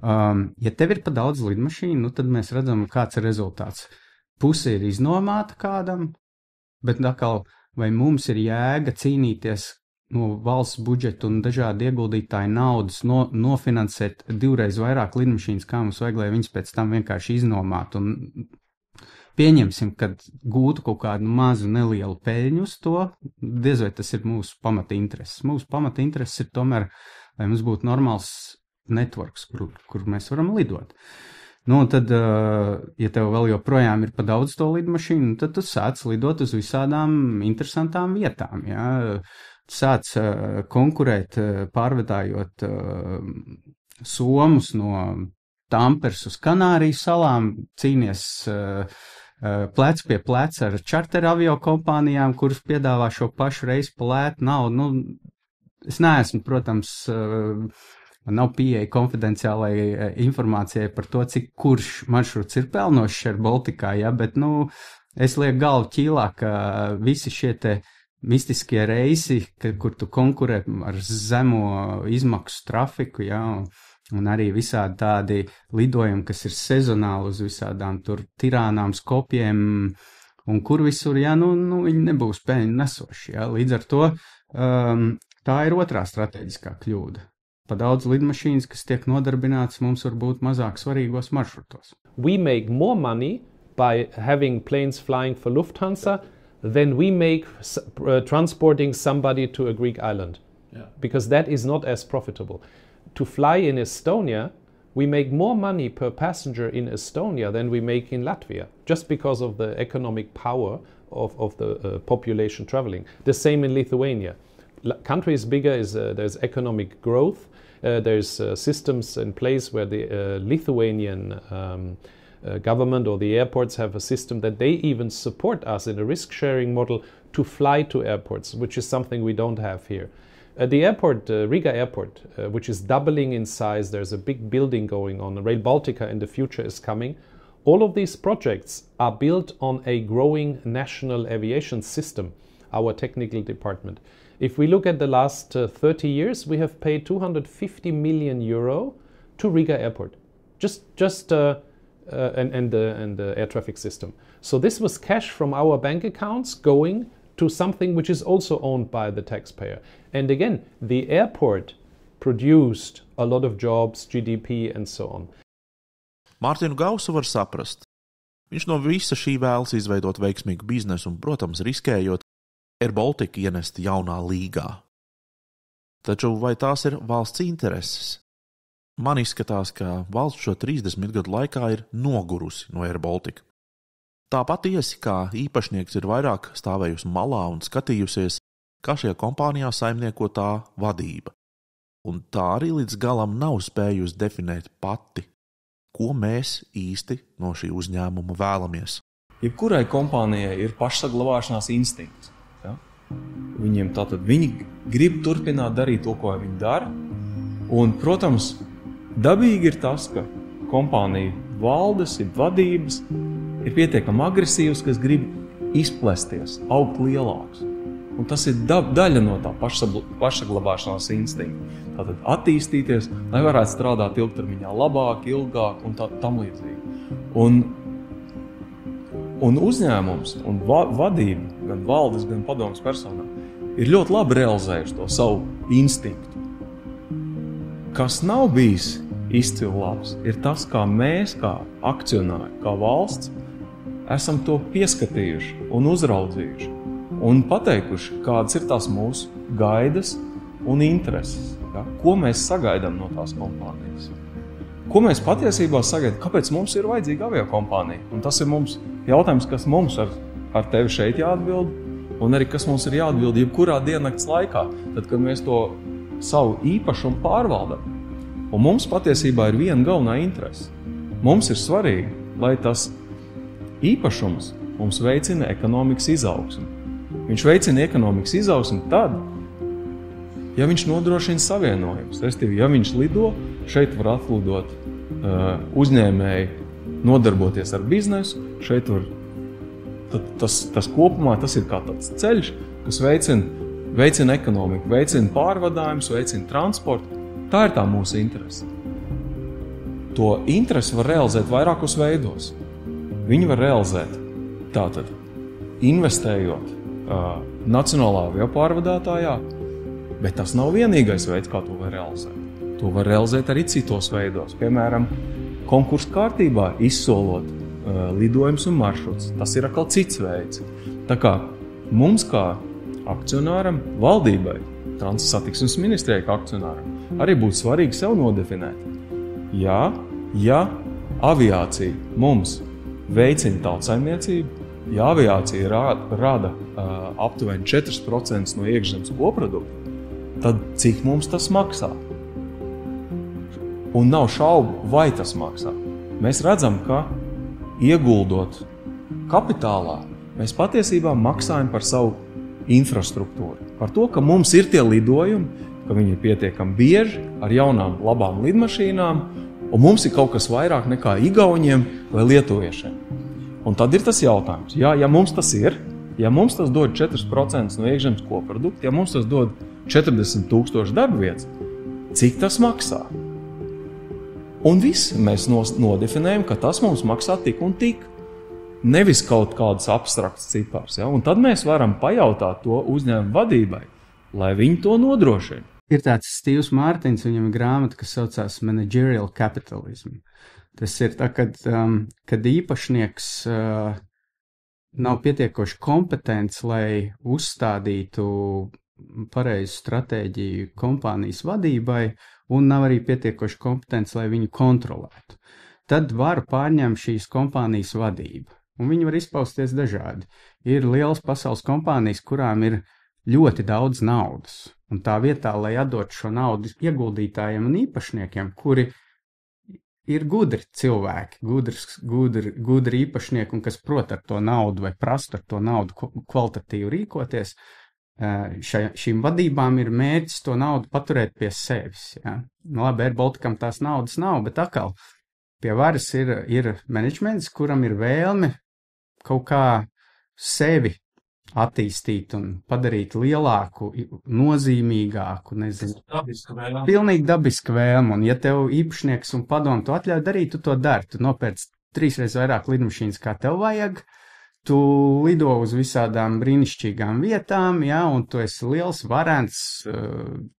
Ja tev ir pa daudz lidmašīnu, tad mēs redzam, kāds ir rezultāts. Puse ir iznomāta kādam, bet atkal, vai mums ir jēga cīnīties no valsts budžeta un dažādi ieguldītāji naudas nofinansēt 2 reiz vairāk lidmašīnas, kā mums vajag, lai viņas pēc tam vienkārši iznomātu. Un pieņemsim, kad gūtu kaut kādu mazu nelielu peļņu uz to, diez vai tas ir mūsu pamata intereses. Mūsu pamata intereses ir tomēr, lai mums būtu normāls networks, kur mēs varam lidot. Tad, ja tev vēl joprojām ir pa daudz to lidmašīnu, tad tu sāc lidot uz visādām interesantām vietām. Ja? Sāc konkurēt, pārvedājot somus no Tampers uz Kanāriju salām, cīnies plec pie pleca ar čarter avio kompānijām, kuras piedāvā šo pašu reizi pa lētu naudu. Nu, es neesmu, protams, man nav pieeja konfidenciālai informācijai par to, cik kurš maršruts ir pelnošs Air Balticā, ja, bet, nu, es lieku galvu ķīlā, ka visi šie te mistiskie reisi, kur tu konkurē ar zemo izmaksu trafiku, ja, un arī visādi tādi lidojumi, kas ir sezonāli uz visādām tur Tirānām, Skopjiem, un kur visur, ja, nu viņi nebūs peļņu nesoši, ja. Līdz ar to tā ir otrā strateģiskā kļūda. Pa daudz lidmašīnas, kas tiek nodarbināts, mums var būt mazāk svarīgos maršrutos. We make more money by having planes flying for Lufthansa than we make transporting somebody to a Greek island. Yeah. Because that is not as profitable. To fly in Estonia, we make more money per passenger in Estonia than we make in Latvia, just because of the economic power of the population traveling. The same in Lithuania. Country is bigger, there's economic growth, there's systems in place where the Lithuanian government or the airports have a system that they even support us in a risk-sharing model to fly to airports, which is something we don't have here. The airport, Riga Airport, which is doubling in size, there's a big building going on, Rail Baltica in the future is coming. All of these projects are built on a growing national aviation system, our technical department. If we look at the last 30 years, we have paid 250 million euro to Riga Airport, and the air traffic system. So this was cash from our bank accounts going to something which is also owned by the taxpayer. And again, the airport produced a lot of jobs, GDP and so on. Mārtiņu Gausu var saprast. Viņš no visa šī vēlas izveidot veiksmīgu biznesu un, protams, riskējot Air Baltica ienest jaunā līgā. Taču vai tās ir valsts intereses? Man izskatās, ka valsts šo 30 gadu laikā ir nogurusi no Air Baltica. Tāpat tiesi, kā īpašnieks ir vairāk stāvējusi malā un skatījusies, kā šajā kompānijā saimnieko tā vadība. Un tā arī līdz galam nav spējusi definēt pati, ko mēs īsti no šī uzņēmuma vēlamies. Jebkurai kompānijai ir pašsaglabāšanās instinkts. Ja? Viņi grib turpināt darīt to, ko viņi dara. Un, protams, dabīgi ir tas, ka kompānija valdes, vadības ir pietiekami agresīvs, kas grib izplesties, augt lielāks. Un tas ir daļa no tā pašsaglabāšanās instinkta. Tātad attīstīties, lai varētu strādāt ilgtermiņā labāk, ilgāk un tam līdzīgi. Un uzņēmums un vadība, gan valdes, gan padomas personā, ir ļoti labi realizējuši to savu instinktu. Kas nav bijis izcili labs, ir tas, kā mēs, kā akcionāri, kā valsts, esam to pieskatījuši un uzraudzījuši un pateikuši, kādas ir tās mūsu gaidas un intereses. Ja? Ko mēs sagaidām no tās kompānijas? Ko mēs patiesībā sagaidām? Kāpēc mums ir vajadzīga aviokompānija? Un tas ir mums jautājums, kas mums ar tevi šeit jāatbild, un arī kas mums ir jāatbild jebkurā diennakts laikā, tad, kad mēs to savu īpašumu pārvaldam. Un mums patiesībā ir viena galvenā interese. Mums ir svarīgi, lai tas īpašums mums veicina ekonomikas izaugsmi. Viņš veicina ekonomikas izaugsmi tad, ja viņš nodrošina savienojumus. Respektīvi, ja viņš lido, šeit var atlidot uzņēmēji, nodarboties ar biznesu, šeit var, tas kopumā tas ir kā tāds ceļš, kas veicina ekonomiku, veicina pārvadājumus, veicina transportu. Tā ir tā mūsu interese. To interesi var realizēt vairākos veidos. Viņi var realizēt tātad investējot nacionālā aviopārvadātājā, bet tas nav vienīgais veids, kā to var realizēt. To var realizēt arī citos veidos. Piemēram, konkursu kārtībā izsolot lidojumus un maršruts. Tas ir atkal cits veids. Tā kā mums kā akcionāram, valdībai, Transsatiksmes ministrijai kā akcionāram, arī būtu svarīgi sev nodefinēt. Ja aviācija mums veicina tautsaimniecību, ja aviācija rada aptuveni 4% no iekšzemes koprodukta, tad cik mums tas maksā? un nav šaubu, vai tas maksā. Mēs redzam, ka ieguldot kapitālā, mēs patiesībā maksājam par savu infrastruktūru. Par to, ka mums ir tie lidojumi, ka viņi ir pietiekami bieži, ar jaunām, labām lidmašīnām, un mums ir kaut kas vairāk nekā igauņiem vai lietuviešiem. Un tad ir tas jautājums, ja mums tas ir, ja mums tas dod 4% no iekšzemes koprodukta, ja mums tas dod 40,000 darba vietas, cik tas maksā? Un visi mēs nodefinējam, ka tas mums maksā tik un tik. Nevis kaut kādas abstrakts cipars. Ja? Un tad mēs varam pajautāt to uzņēmumu vadībai, lai viņi to nodrošina. Ir tāds Stīvs Mārtiņš, viņam ir grāmata, kas saucās Managerial Capitalism. Tas ir tā, kad īpašnieks nav pietiekoši kompetents, lai uzstādītu pareizu stratēģiju kompānijas vadībai, un nav arī pietiekoši kompetents, lai viņu kontrolētu. Tad var pārņemt šīs kompānijas vadību, un viņi var izpausties dažādi. Ir lielas pasaules kompānijas, kurām ir ļoti daudz naudas, un tā vietā, lai atdot šo naudu ieguldītājiem un īpašniekiem, kuri ir gudri cilvēki, gudri īpašnieki, un kas prot ar to naudu vai prast ar to naudu kvalitatīvi rīkoties, šīm vadībām ir mērķis to naudu paturēt pie sevis. Ja? Labi, Air Balticam tās naudas nav, bet atkal pie varas ir menedžments, kuram ir vēlme kaut kā sevi attīstīt un padarīt lielāku, nozīmīgāku, nezinu. Pilnīgi dabiska vēlme, un ja tev īpašnieks un padomu to atļauj darīt, tu to dari. Tu nopērc 3 reizes vairāk lidmašīnas, kā tev vajag, tu lido uz visādām brīnišķīgām vietām, ja, un tu esi liels, varens,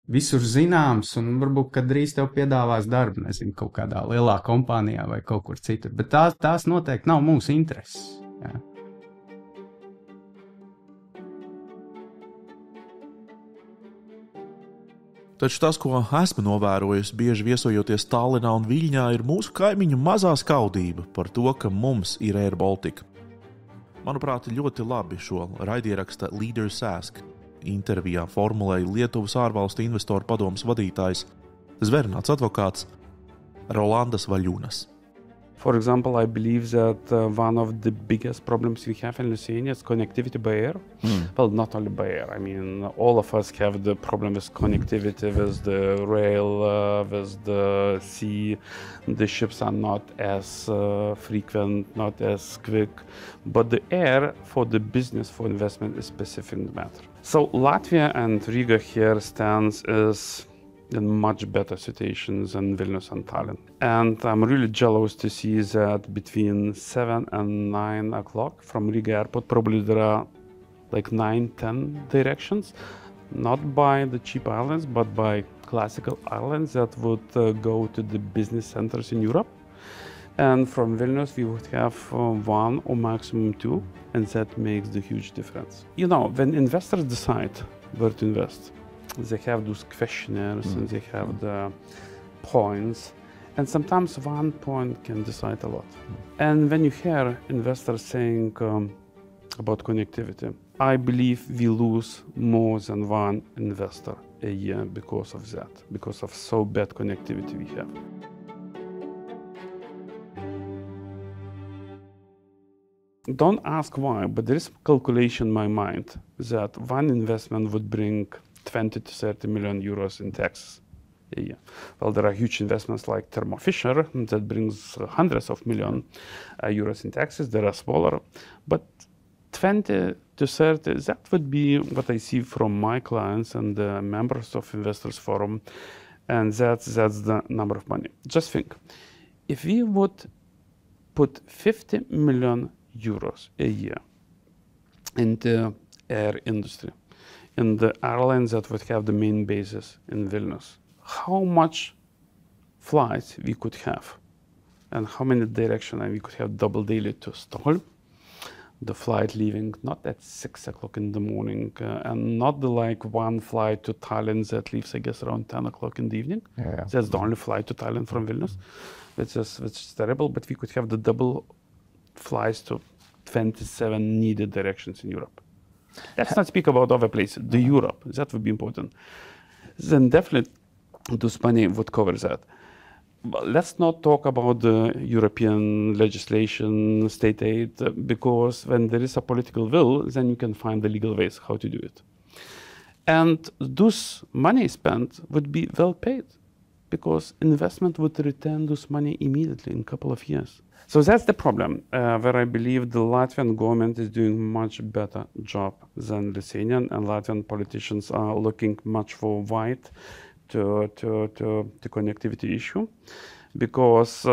visur zināms, un varbūt, kad drīz tev piedāvās darbu, nezinu, kaut kādā lielā kompānijā vai kaut kur citur, bet tās noteikti nav mūsu intereses. Ja. Taču tas, ko esmu novērojusi bieži viesojoties Tallinā un Viļņā, ir mūsu kaimiņu mazā skaudība par to, ka mums ir Air Baltica. Manuprāt, ļoti labi šo raidieraksta Leaders Ask intervijā formulēja Lietuvas ārvalstu investoru padomes vadītājs, zvērnāts advokāts Rolandas Vaļunas. For example, I believe that one of the biggest problems we have in Lithuania is connectivity by air. Well, not only by air. I mean, all of us have the problem with connectivity with the rail, with the sea. The ships are not as frequent, not as quick. But the air for the business, for investment is specific matter. So Latvia and Riga here stands as in much better situations than Vilnius and Tallinn. And I'm really jealous to see that between 7 and 9 o'clock from Riga airport, probably there are like 9-10 directions, not by the cheap islands, but by classical islands that would go to the business centers in Europe. And from Vilnius, we would have 1 or maximum 2, and that makes the huge difference. You know, when investors decide where to invest, they have those questionnaires and they have the points, and sometimes one point can decide a lot. And when you hear investors saying about connectivity, I believe we lose more than one investor a year because of that, because of so bad connectivity we have. Don't ask why, but there is a calculation in my mind that one investment would bring 20 to 30 million euros in taxes a year. Well, there are huge investments like Thermo Fisher that brings hundreds of million euros in taxes. There are smaller, but 20 to 30, that would be what I see from my clients and the members of Investors Forum, and that's the number of money. Just think, if we would put 50 million euros a year into air industry, in the airlines that would have the main bases in Vilnius, how much flights we could have and how many directions we could have double daily to Stockholm, the flight leaving not at 6 o'clock in the morning and not the like one flight to Tallinn that leaves, I guess, around 10 o'clock in the evening. Yeah. That's the only flight to Tallinn from Vilnius, which is terrible, but we could have the double flights to 27 needed directions in Europe. Let's not speak about other places, the Europe, that would be important. Then definitely this money would cover that. let's not talk about the European legislation, state aid, because when there is a political will, then you can find the legal ways how to do it. And those money spent would be well paid, because investment would return this money immediately in a couple of years. So that's the problem, where I believe the Latvian government is doing much better job than Lithuanian, and Latvian politicians are looking much for wide to connectivity issue, because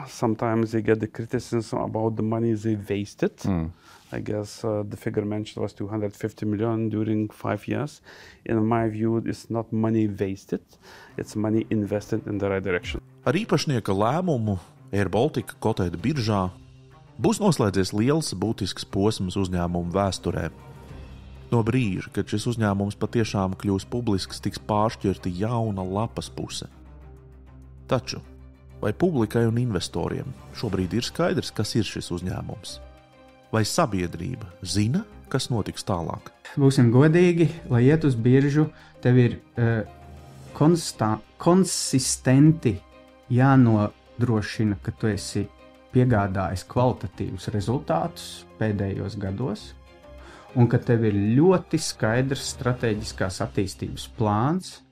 sometimes they get the criticism about the money they wasted. I guess the figure mentioned was 250 million during 5 years. In my view, it's not money wasted, it's money invested in the right direction. Ar īpašnieka lēmumu Air Baltica kotēta biržā būs noslēdzies liels būtisks posms uzņēmumu vēsturē. No brīža, kad šis uzņēmums patiešām kļūs publisks, tiks pāršķirta jauna lapas puse. Taču, vai publikai un investoriem šobrīd ir skaidrs, kas ir šis uzņēmums? Vai sabiedrība zina, kas notiks tālāk? Būsim godīgi, lai iet uz biržu, tev ir konsistenti jānodrošina, ka tu esi piegādājis kvalitatīvus rezultātus pēdējos gados, un ka tev ir ļoti skaidrs strateģiskās attīstības plāns,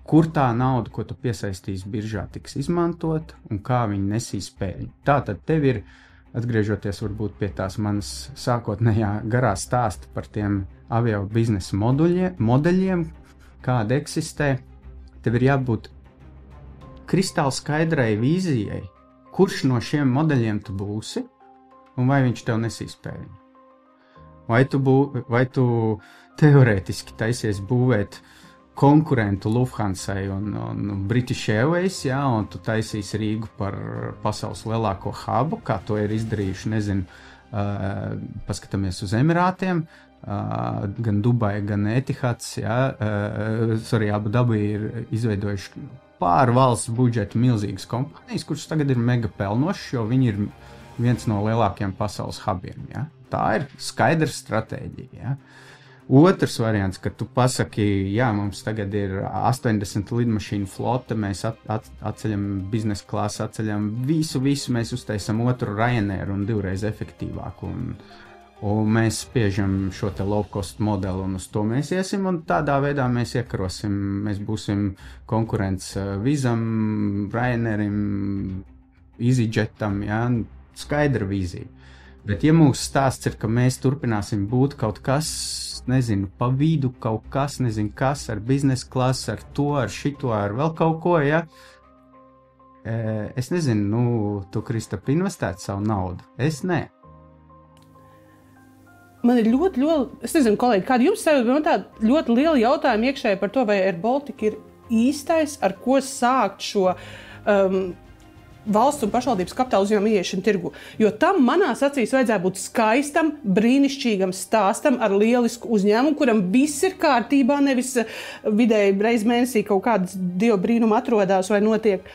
kur tā nauda, ko tu piesaistīsi biržā, tiks izmantot un kā viņi nesīs peļņu. Tātad tev ir, atgriežoties varbūt pie tās manas sākotnējā garā stāsta par tiem avio biznesa modeļiem, kāda eksistē, tev ir jābūt kristāli skaidrai vīzijai, kurš no šiem modeļiem tu būsi un vai viņš tev nesīs peļņu. Vai tu teorētiski taisies būvēt konkurentu Lufthansai un British Airways, ja, un tu taisīsi Rīgu par pasaules lielāko hubu, kā to ir izdarījuši, paskatāmies uz Emirātiem, gan Dubai, gan Etihads, ja, Abu Dabi ir izveidojuši pār valsts budžetu milzīgas kompānijas, kuras tagad ir mega pelnošas, jo viņi ir viens no lielākajiem pasaules hubiem. Ja? Tā ir skaidra stratēģija. Ja? Otrs variants, kad tu pasaki, jā, mums tagad ir 80 lidmašīnu flote, mēs atceļam biznesa klasi, atceļam visu, mēs uztaisam otru Ryanair un 2 reiz efektīvāku. Un mēs spiežam šo te low cost modeli un uz to mēs iesim, un tādā veidā mēs iekarosim, mēs būsim konkurents Vizam, Ryanairim, EasyJetam, ja, skaidra vīzija. Bet ja mūsu stāsts ir, ka mēs turpināsim būt kaut kas, nezinu, pa vidu kaut kas, nezinu kas, ar biznesa klasi, ar to, ar šito, ar vēl kaut ko, ja, es nezinu, tu, Kristap, investēt savu naudu, es ne. Man ir ļoti, es nezinu, kolēģi, kādi jums sev ir tādi ļoti lieli jautājumi iekšēji par to, vai Air Baltica ir īstais, ar ko sākt šo valsts un pašvaldības kapitāla uzņēmumu ieiešanu tirgu. Jo tam manās acīs vajadzēja būt skaistam, brīnišķīgam stāstam ar lielisku uzņēmumu, kuram viss ir kārtībā, nevis vidēji reiz mēnesī kaut kādas dievu brīnuma atrodās vai notiek.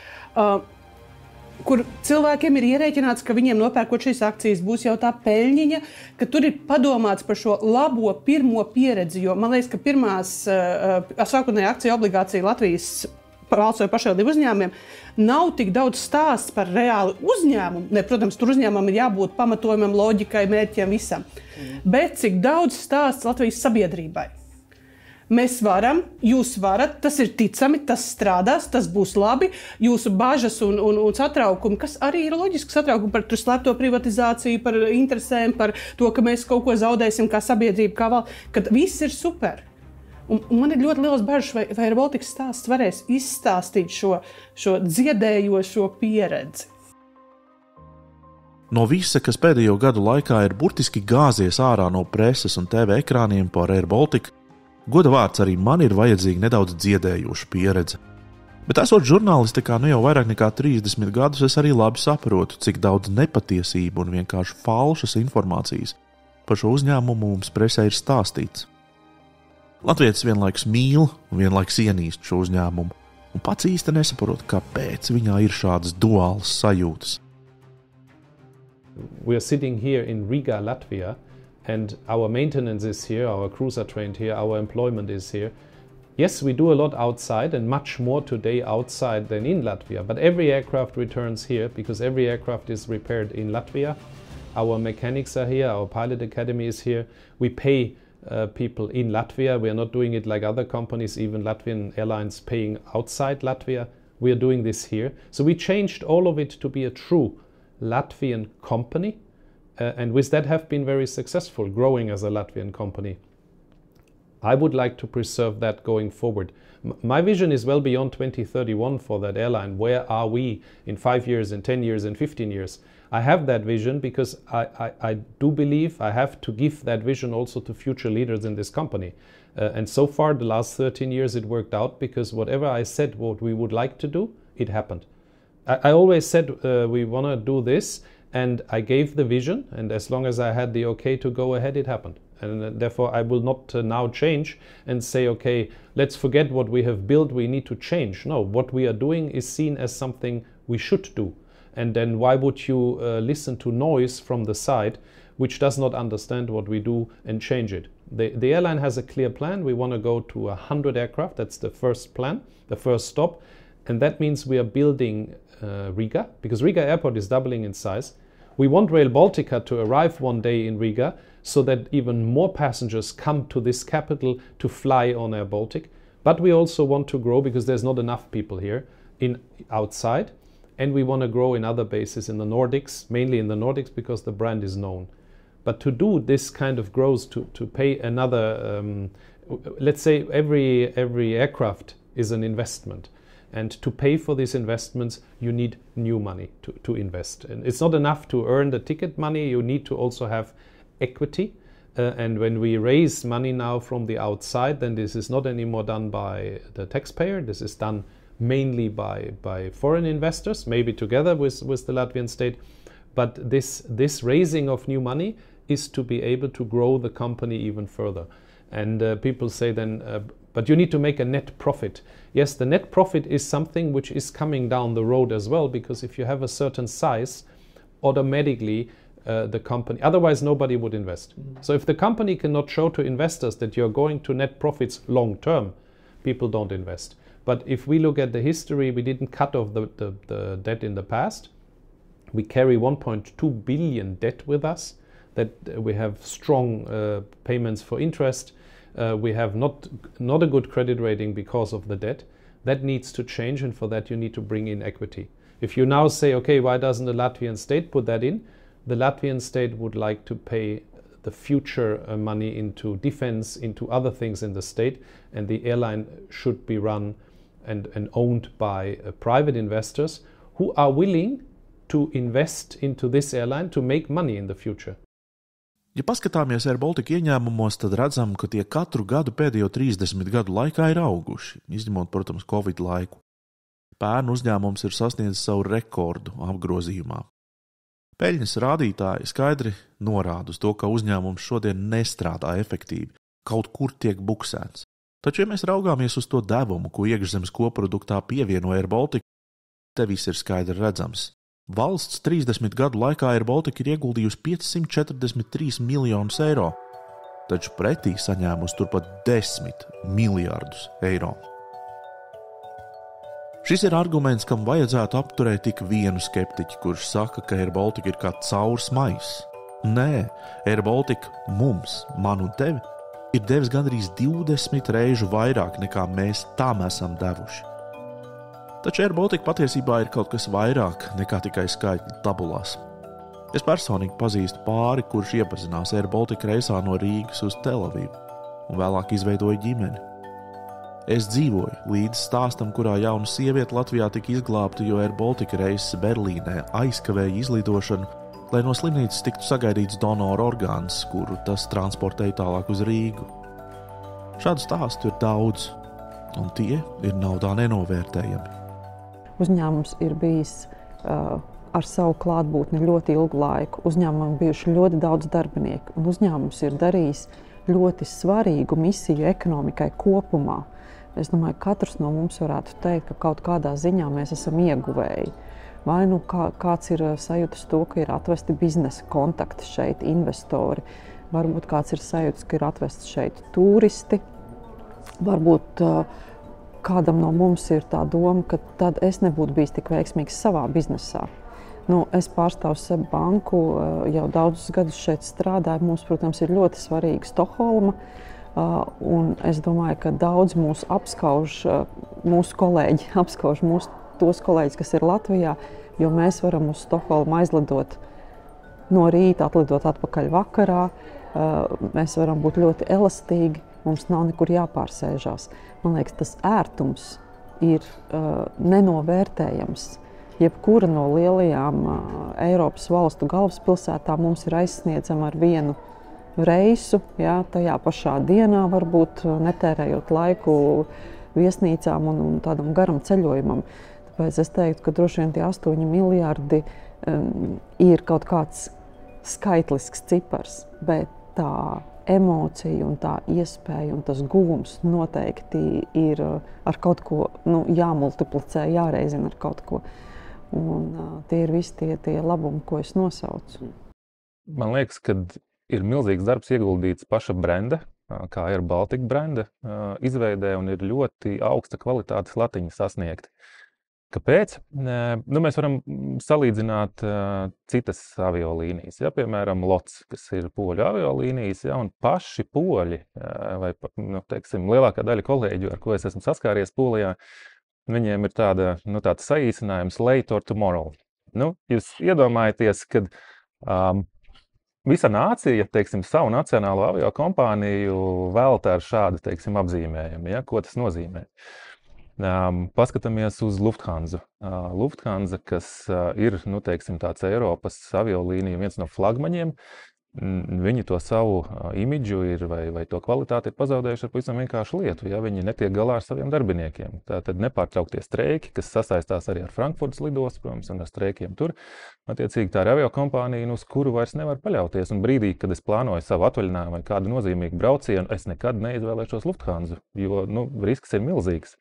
Kur cilvēkiem ir ierēķināts, ka viņiem nopērkot šīs akcijas būs jau tā peļņiņa, ka tur ir padomāts par šo labo pirmo pieredzi, jo man liekas, ka pirmās sākotnējā akcija obligācija Latvijas valsts vai pašvaldību uzņēmumiem nav tik daudz stāsts par reāli uzņēmumu. Ne, protams, tur uzņēmumam ir jābūt pamatojumam, loģikai, mērķiem, visam. Bet cik daudz stāsts Latvijas sabiedrībai. Mēs varam, jūs varat, tas ir ticami, tas strādās, tas būs labi. Jūsu bažas un satraukumi, kas arī ir loģiski satraukumi par slēpto privatizāciju, par interesēm, par to, ka mēs kaut ko zaudēsim kā sabiedrība, kā valsts, kad viss ir super. Un man ir ļoti liels bažas, vai Air Baltica stāsts varēs izstāstīt šo dziedējošo pieredzi. No visa, kas pēdējo gadu laikā ir burtiski gāzies ārā no preses un TV ekrāniem par Air Baltica, goda vārds arī man ir vajadzīga nedaudz dziedējoša pieredze. Bet esot žurnālistikā jau vairāk nekā 30 gadus, es arī labi saprotu, cik daudz nepatiesību un vienkārši falšas informācijas par šo uzņēmumu mums presē ir stāstīts. Latvietis vienlaikus mīl un vienlaikus ienīst šo uzņēmumu, un pats īsti nesaprot, kāpēc viņā ir šādas duālas sajūtas. We are sitting here in Riga, Latvia, and our maintenance is here, our crews are trained here, our employment is here. Yes, we do a lot outside and much more today outside than in Latvia, but every aircraft returns here because every aircraft is repaired in Latvia. Our mechanics are here, our pilot academy is here. We pay people in Latvia. We are not doing it like other companies, even Latvian airlines paying outside Latvia. We are doing this here. So we changed all of it to be a true Latvian company, and with that have been very successful, growing as a Latvian company. I would like to preserve that going forward. My vision is well beyond 2031 for that airline. Where are we in 5 years, in 10 years, in 15 years? I have that vision because I do believe I have to give that vision also to future leaders in this company. And so far, the last 13 years, it worked out because whatever I said what we would like to do, it happened. I always said we want to do this, and I gave the vision, and as long as I had the okay to go ahead, it happened. And therefore, I will not now change and say, okay, let's forget what we have built, we need to change. No, what we are doing is seen as something we should do. And then why would you listen to noise from the side which does not understand what we do and change it? The airline has a clear plan. We want to go to 100 aircraft. That's the first plan, the first stop. And that means we are building Riga, because Riga airport is doubling in size. We want Rail Baltica to arrive one day in Riga so that even more passengers come to this capital to fly on Air Baltic. But we also want to grow because there's not enough people here outside. And we want to grow in other bases in the Nordics, mainly in the Nordics because the brand is known. But to do this kind of growth, to pay another, let's say every aircraft is an investment. And to pay for these investments, you need new money to invest. And it's not enough to earn the ticket money, you need to also have equity. And when we raise money now from the outside, then this is not anymore done by the taxpayer, this is done mainly by foreign investors, maybe together with the Latvian state. But this raising of new money is to be able to grow the company even further. And people say then, but you need to make a net profit. Yes, the net profit is something which is coming down the road as well, because if you have a certain size, automatically the company, otherwise nobody would invest. So if the company cannot show to investors that you're going to net profits long term, people don't invest. But if we look at the history, we didn't cut off the debt in the past. We carry 1.2 billion debt with us, that we have strong payments for interest. We have not a good credit rating because of the debt. That needs to change, and for that you need to bring in equity. If you now say, okay, why doesn't the Latvian state put that in? The Latvian state would like to pay the future money into defense, into other things in the state, and the airline should be run and owned by private investors who are willing to invest into this airline to make money in the future. Ja paskatāmies Air Baltica ieņēmumos, tad redzam, ka tie katru gadu pēdējo 30 gadu laikā ir auguši, izņemot, protams, Covid laiku. Pērn uzņēmums ir sasniedzis savu rekordu apgrozījumā. Peļņas rādītāji skaidri norāda uz to, ka uzņēmums šodien nestrādā efektīvi, kaut kur tiek buksēts. Taču, ja mēs raugāmies uz to devumu, ko iekšzemes koproduktā pievieno Air Baltica, te viss ir skaidri redzams. Valsts 30 gadu laikā Air Baltica ir ieguldījusi 543 miljonus eiro, taču pretī saņēmusi turpat 10 miljardus eiro. Šis ir arguments, kam vajadzētu apturēt tik vienu skeptiķi, kurš saka, ka Air Baltica ir kā caurs maiss. Nē, Air Baltica mums, man un tevi, ir devis gandrīz 20 reižu vairāk nekā mēs tam esam devuši. Taču Air Baltica patiesībā ir kaut kas vairāk nekā tikai skaitļi tabulās. Es personīgi pazīstu pāri, kurš iepazinās Air Baltica reisā no Rīgas uz Telavivu un vēlāk izveidoja ģimeni. Es dzīvoju līdz stāstam, kurā jauna sieviete Latvijā tika izglābta, jo Air Baltica reises Berlīnē aizkavēja izlidošanu, lai no slimnīcas tiktu sagaidīts donora orgāns, kuru tas transportēja tālāk uz Rīgu. Šādu stāstu ir daudz, un tie ir naudā nenovērtējami. Uzņēmums ir bijis ar savu klātbūtni ļoti ilgu laiku. Uzņēmumam bijuši ļoti daudz darbinieku, un uzņēmums ir darījis ļoti svarīgu misiju ekonomikai kopumā. Es domāju, ka katrs no mums varētu teikt, ka kaut kādā ziņā mēs esam ieguvēji. Vai nu kāds ir sajūtas to, ka ir atvesti biznesa kontakti šeit, investori. Varbūt kāds ir sajūtas, ka ir atvesti šeit turisti. varbūt kādam no mums ir tā doma, ka tad es nebūtu bijis tik veiksmīgs savā biznesā. Nu, es pārstāvu SEB banku, jau daudzus gadus šeit strādāju. Mums, protams, ir ļoti svarīga Stokholma. Un es domāju, ka daudz mūsu apskauž, mūsu kolēģi apskauž tos kolēģis, kas ir Latvijā, jo mēs varam uz Stokholmu aizlidot no rīta, atlidot atpakaļ vakarā. Mēs varam būt ļoti elastīgi, mums nav nekur jāpārsēžās. Man liekas, tas ērtums ir nenovērtējams. Jebkura no lielajām Eiropas valstu galvaspilsētām mums ir aizsniedzama ar vienu reisu, jā, tajā pašā dienā, varbūt netērējot laiku viesnīcām un tādam garam ceļojumam. Tāpēc es teiktu, ka droši vien tie 8 miljardi ir kaut kāds skaitlisks cipars, bet tā emocija un tā iespēja un tas guvums noteikti ir ar kaut ko jāmultiplicē, jāreizina ar kaut ko. Un tie ir visi tie labumi, ko es nosaucu. Man liekas, ka ir milzīgs darbs ieguldīts paša brenda, kā Air Baltica brenda izveidē, un ir ļoti augsta kvalitātes latiņa sasniegti. Kāpēc? Mēs varam salīdzināt citas aviolīnijas, ja, piemēram, LOTS, kas ir poļu aviolīnijas, ja, un paši poļi, vai teiksim, lielākā daļa kolēģu, ar ko es esmu saskāries Polijā, viņiem ir tāds saīsinājums late or tomorrow. Jūs iedomājaties, kad visa nācija, teiksim, savu nacionālo aviokompāniju veltā ar šādu, teiksim, apzīmējumu, ja, ko tas nozīmē. Paskatāmies uz Lufthansa. Lufthansa, kas ir, teiksim, tāds Eiropas aviolīnija viens no flagmaņiem, viņi to savu imidžu vai to kvalitāti ir pazaudējuši ar pavisam vienkāršu lietu, ja viņi netiek galā ar saviem darbiniekiem. Tātad nepārtrauktie streiki, kas sasaistās arī ar Frankfurtas lidostu, protams, un ar streikiem tur. Attiecīgi tā ir aviokompānija, uz kuru vairs nevar paļauties. Un brīdī, kad es plānoju savu atvaļinājumu vai kādu nozīmīgu braucienu, es nekad neizvēlēšos Lufthansa, jo risks ir milzīgs.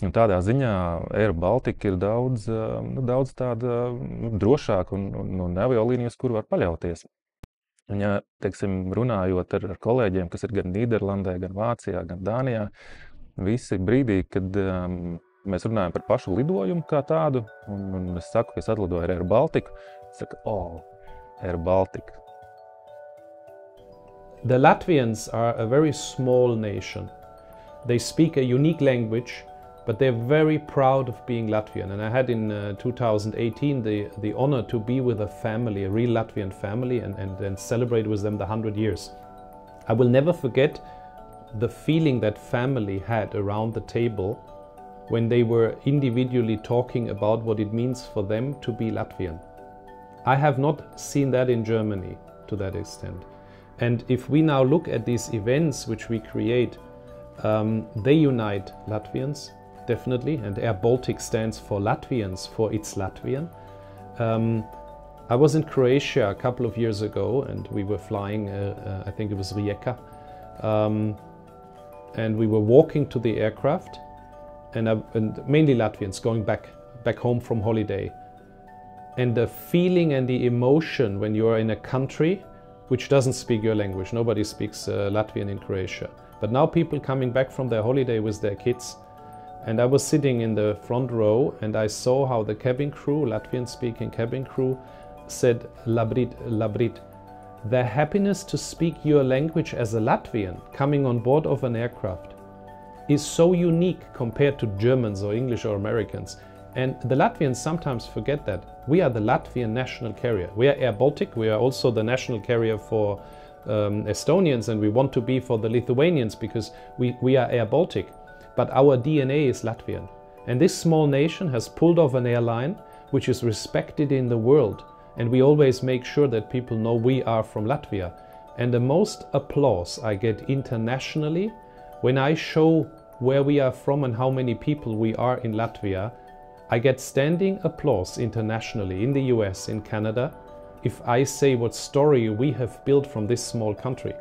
Un tādā ziņā Air Baltica ir daudz tāda drošāka un aviolīnijas, kur var paļauties. Un, ja, teiksim, runājot ar kolēģiem, kas ir gan Nīderlandē, gan Vācijā, gan Dānijā, visi brīdī, kad mēs runājam par pašu lidojumu kā tādu, un es saku, ka es atlidoju ar Air Baltica, es saku, Air Baltica. The Latvians are a very small nation. They speak a unique language, but they're very proud of being Latvian. And I had in 2018 the honor to be with a family, a real Latvian family, and celebrate with them the 100 years. I will never forget the feeling that family had around the table when they were individually talking about what it means for them to be Latvian. I have not seen that in Germany to that extent. And if we now look at these events which we create, they unite Latvians, definitely, and Air Baltic stands for Latvians, for it's Latvian. I was in Croatia a couple of years ago, and we were flying, I think it was Rijeka, and we were walking to the aircraft, and mainly Latvians going back home from holiday. And the feeling and the emotion when you are in a country which doesn't speak your language, nobody speaks Latvian in Croatia, but now people coming back from their holiday with their kids. And I was sitting in the front row and I saw how the cabin crew, Latvian-speaking cabin crew, said, Labrit. Their happiness to speak your language as a Latvian coming on board of an aircraft is so unique compared to Germans or English or Americans. And the Latvians sometimes forget that. We are the Latvian national carrier. We are Air Baltic. We are also the national carrier for Estonians, and we want to be for the Lithuanians because we are Air Baltic. But our DNA is Latvian. And this small nation has pulled off an airline which is respected in the world. And we always make sure that people know we are from Latvia. And the most applause I get internationally when I show where we are from and how many people we are in Latvia, I get standing applause internationally in the US, in Canada, if I say what story we have built from this small country.